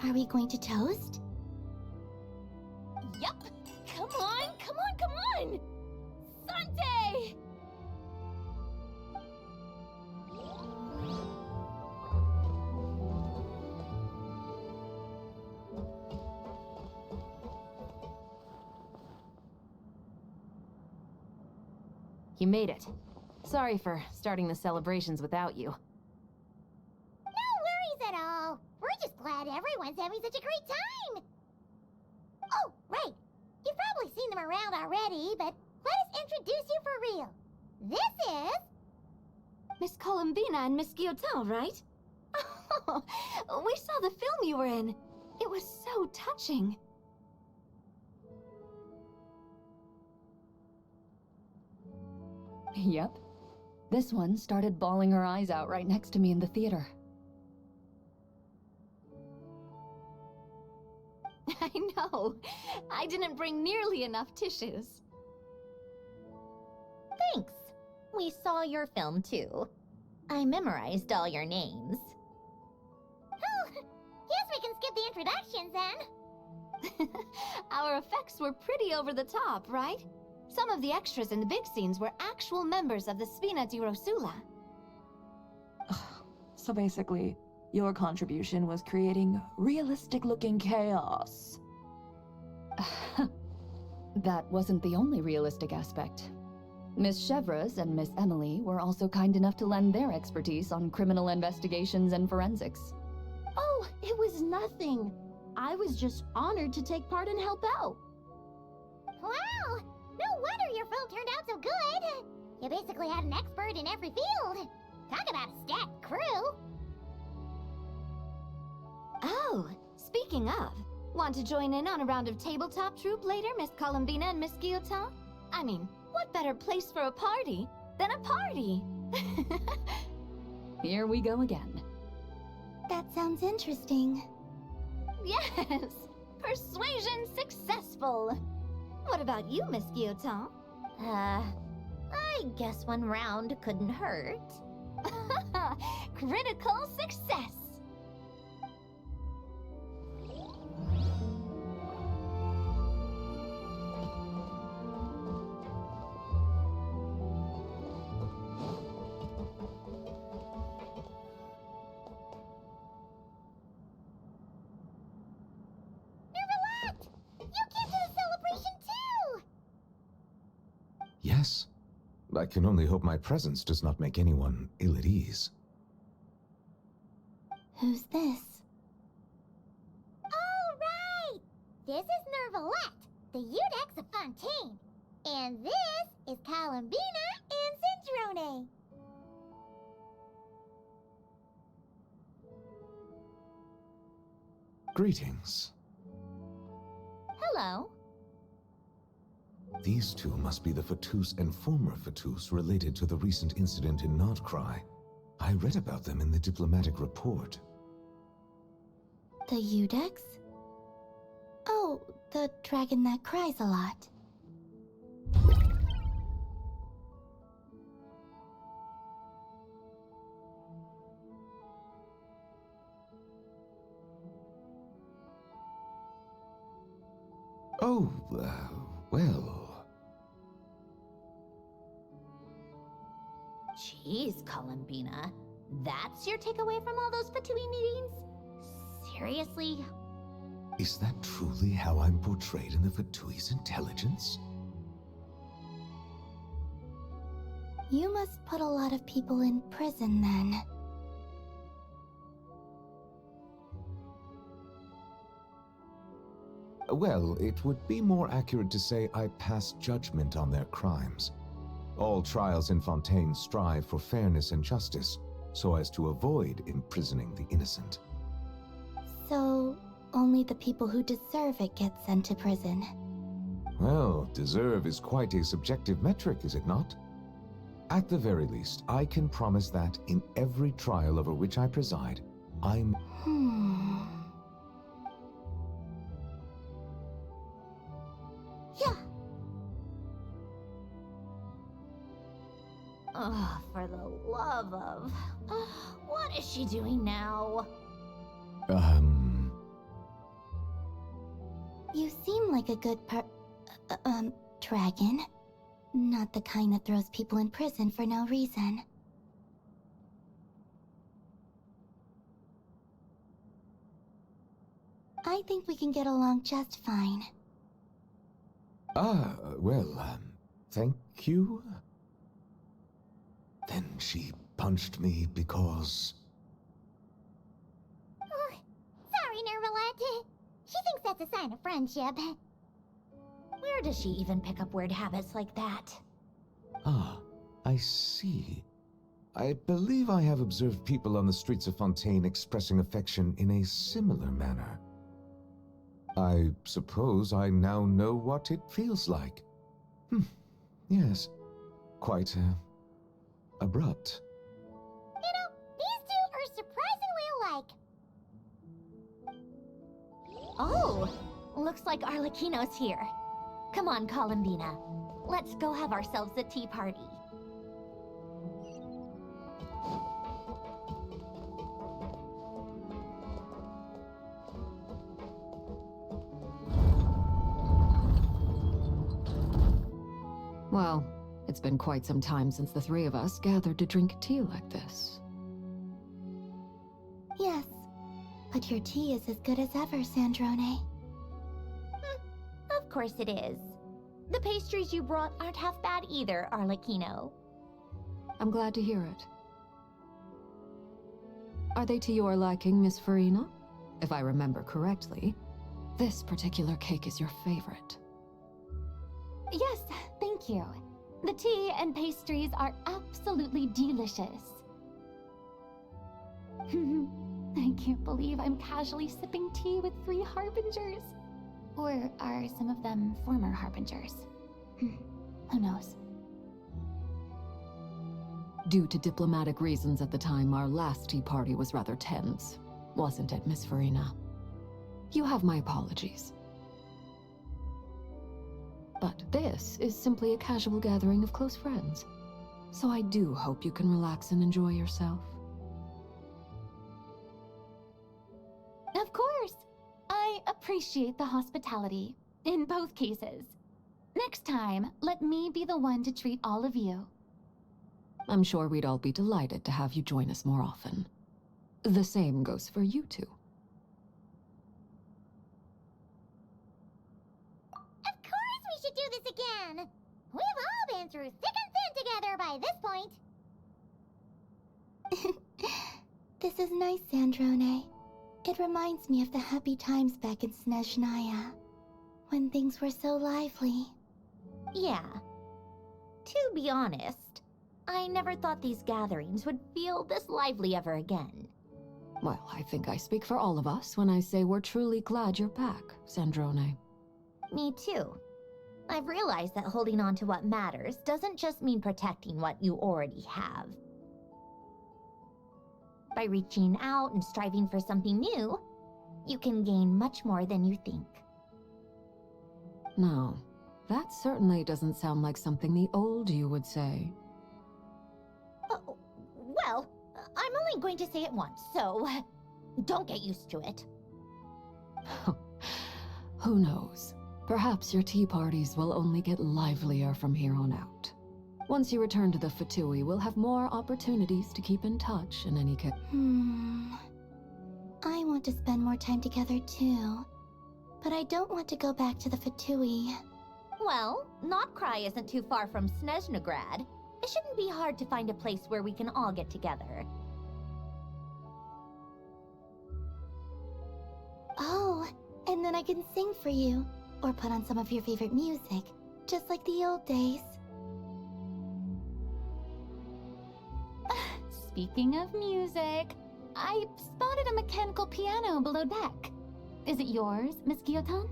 Speaker 1: Are we going to toast?
Speaker 2: Yup! Come on! Sante!
Speaker 8: You made it. Sorry for starting the celebrations without you.
Speaker 1: No worries at all. We're just glad everyone's having such a great time. Oh, right. You've probably seen them around already, but let us introduce you for real. This is...
Speaker 3: Miss Columbina and Miss Guillotin, right? Oh, we saw the film you were in. It was so touching.
Speaker 16: Yep. This one started bawling her eyes out right next to me in the theater.
Speaker 3: I know. I didn't bring nearly enough tissues.
Speaker 1: Thanks. We saw your film too. I memorized all your names. Oh, guess we can skip the introductions then.
Speaker 3: Our effects were pretty over the top, right? Some of the extras in the big scenes were actual members of the Spina di Rosula.
Speaker 4: So basically, your contribution was creating realistic-looking chaos.
Speaker 16: That wasn't the only realistic aspect. Miss Chevres and Miss Emily were also kind enough to lend their expertise on criminal investigations and forensics.
Speaker 1: Oh, it was nothing. I was just honored to take part and help out. Wow! No wonder your film turned out so good! You basically had an expert in every field. Talk about a stacked crew.
Speaker 3: Oh, speaking of, want to join in on a round of tabletop troupe later, Miss Columbina and Miss Guillotin? I mean, what better place for a party than a party?
Speaker 16: Here we go again.
Speaker 1: That sounds interesting.
Speaker 3: Yes! Persuasion successful! What about you, Miss Guillotin?
Speaker 1: I guess one round couldn't hurt.
Speaker 3: Critical success!
Speaker 1: You can't do
Speaker 17: Yes. I can only hope my presence does not make anyone ill at ease.
Speaker 10: Who's this? All right! This is Nervalette, the Udex of Fontaine. And this is Columbina and Centrone.
Speaker 17: Greetings.
Speaker 1: Hello.
Speaker 17: These two must be the Fatus and former Fatus related to the recent incident in Nodcry. I read about them in the diplomatic report.
Speaker 2: The Udex? Oh, the dragon that cries a lot.
Speaker 17: Oh, well...
Speaker 1: Jeez, Columbina. That's your takeaway from all those Fatui meetings? Seriously?
Speaker 17: Is that truly how I'm portrayed in the Fatui's intelligence?
Speaker 2: You must put a lot of people in prison then.
Speaker 17: Well, it would be more accurate to say I pass judgment on their crimes. All trials in Fontaine strive for fairness and justice, so as to avoid imprisoning the innocent.
Speaker 2: So, only the people who deserve it get sent to prison.
Speaker 17: Well, deserve is quite a subjective metric, is it not? At the very least, I can promise that in every trial over which I preside, I'm...
Speaker 10: Yeah.
Speaker 1: Oh, for the love of... what is she doing now?
Speaker 2: You seem like a good dragon. Not the kind that throws people in prison for no reason. I think we can get along just fine.
Speaker 17: Thank you? Then she punched me because...
Speaker 10: Sorry, Nervalette. She thinks that's a sign of friendship.
Speaker 1: Where does she even pick up weird habits like that?
Speaker 17: Ah, I see. I believe I have observed people on the streets of Fontaine expressing affection in a similar manner. I suppose I now know what it feels like. Yes. Quite, abrupt.
Speaker 10: You know, these two are surprisingly alike.
Speaker 1: Oh, looks like Arlecchino's here. Come on, Columbina. Let's go have ourselves a tea party.
Speaker 8: Well, it's been quite some time since the three of us gathered to drink tea like this.
Speaker 2: Yes, but your tea is as good as ever, Sandrone.
Speaker 1: Of course it is. The pastries you brought aren't half bad either, Arlecchino.
Speaker 8: I'm glad to hear it. Are they to your liking, Miss Farina? If I remember correctly, this particular cake is your favorite.
Speaker 3: Yes, thank you. The tea and pastries are absolutely delicious. I can't believe I'm casually sipping tea with 3 harbingers. Or are some of them former harbingers? Who knows?
Speaker 8: Due to diplomatic reasons at the time, our last tea party was rather tense, wasn't it, Miss Farina? You have my apologies. But this is simply a casual gathering of close friends. So I do hope you can relax and enjoy yourself.
Speaker 3: Of course! I appreciate the hospitality, in both cases. Next time, let me be the one to treat all of you.
Speaker 8: I'm sure we'd all be delighted to have you join us more often. The same goes for you two.
Speaker 10: Of course we should do this again! We've all been through
Speaker 2: This is nice, Sandrone. It reminds me of the happy times back in Snezhnaya, when things were so lively.
Speaker 1: Yeah. To be honest, I never thought these gatherings would feel this lively ever again.
Speaker 8: Well, I think I speak for all of us when I say we're truly glad you're back, Sandrone.
Speaker 1: Me too. I've realized that holding on to what matters doesn't just mean protecting what you already have. By reaching out and striving for something new, you can gain much more than you think.
Speaker 8: No, that certainly doesn't sound like something the old you would say.
Speaker 1: Well, I'm only going to say it once, so don't get used to it.
Speaker 8: Who knows? Perhaps your tea parties will only get livelier from here on out. Once you return to the Fatui, we'll have more opportunities to keep in touch in any case.
Speaker 2: I want to spend more time together too, but I don't want to go back to the Fatui.
Speaker 1: Well, Notcry isn't too far from Snezhnograd. It shouldn't be hard to find a place where we can all get together.
Speaker 2: Oh, and then I can sing for you, or put on some of your favorite music, just like the old days.
Speaker 3: Speaking of music, I spotted a mechanical piano below deck. Is it yours, Miss Guillotin?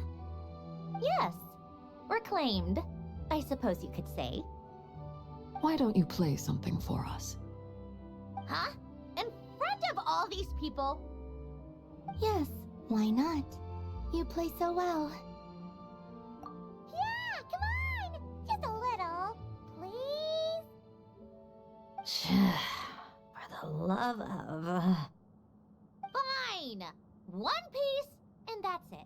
Speaker 1: Yes. Reclaimed, I suppose you could say.
Speaker 8: Why don't you play something for us?
Speaker 1: Huh? In front of all these people?
Speaker 2: Yes, why not? You play so well.
Speaker 10: Yeah, come on! Just a little, please?
Speaker 1: For the love of... Fine! One piece, and that's it.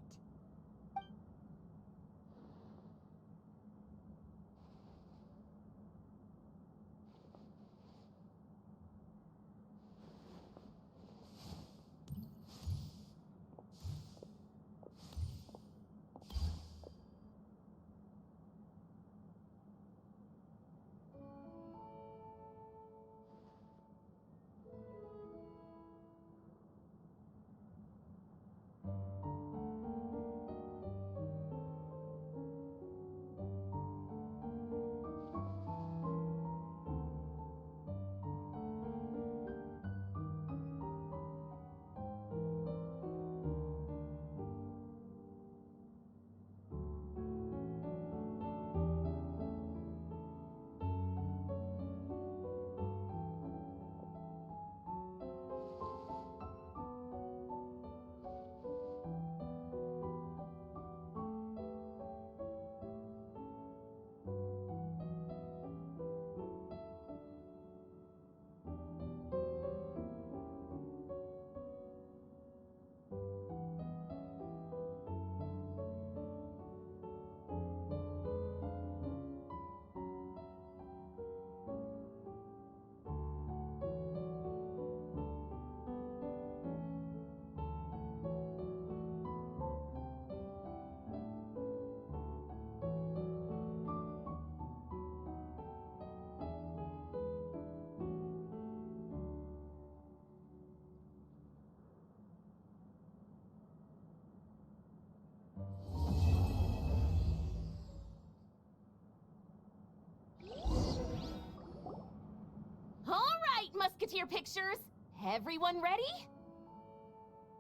Speaker 3: Musketeer pictures. Everyone ready?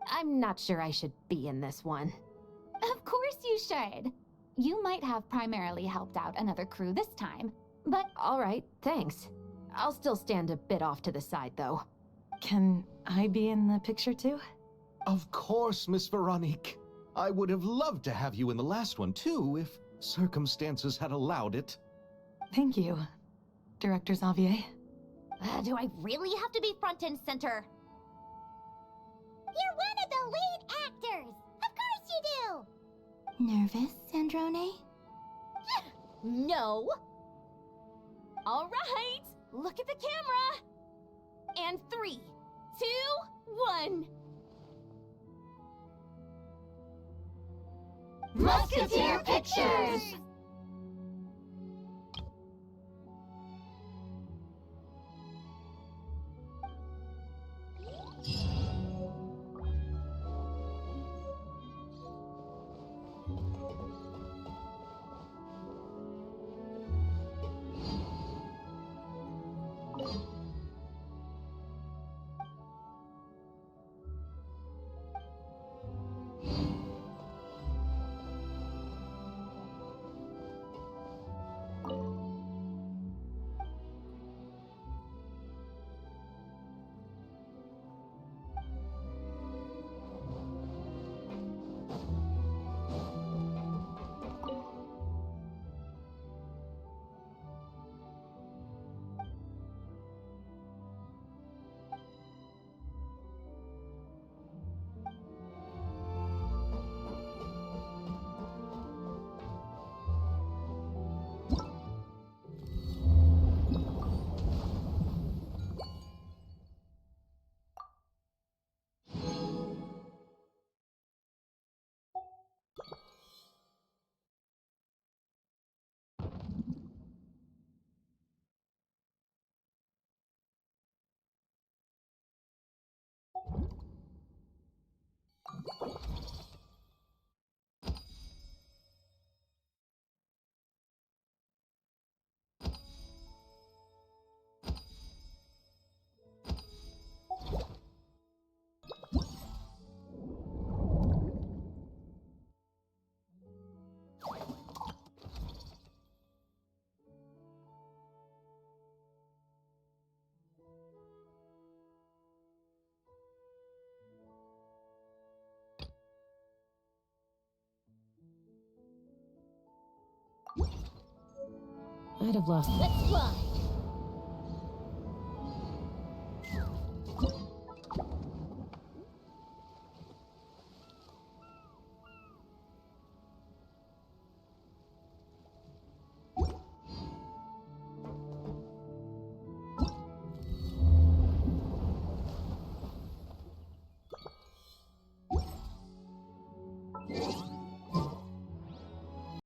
Speaker 3: I'm not sure I should be in this one. Of course you should. You might have primarily helped out another crew this time, but...
Speaker 8: All right, thanks. I'll still stand a bit off to the side, though.
Speaker 11: Can I be in the picture too?
Speaker 9: Of course, Miss Veronique. I would have loved to have you in the last one, too, if circumstances had allowed it.
Speaker 11: Thank you, Director Xavier.
Speaker 1: Do I really have to be front and center?
Speaker 10: You're one of the lead actors! Of course you do!
Speaker 2: Nervous, Sandrone?
Speaker 1: No! All right, look at the camera! And 3, 2, 1...
Speaker 10: Musketeer Pictures!
Speaker 18: I'd have left.
Speaker 1: Let's fly.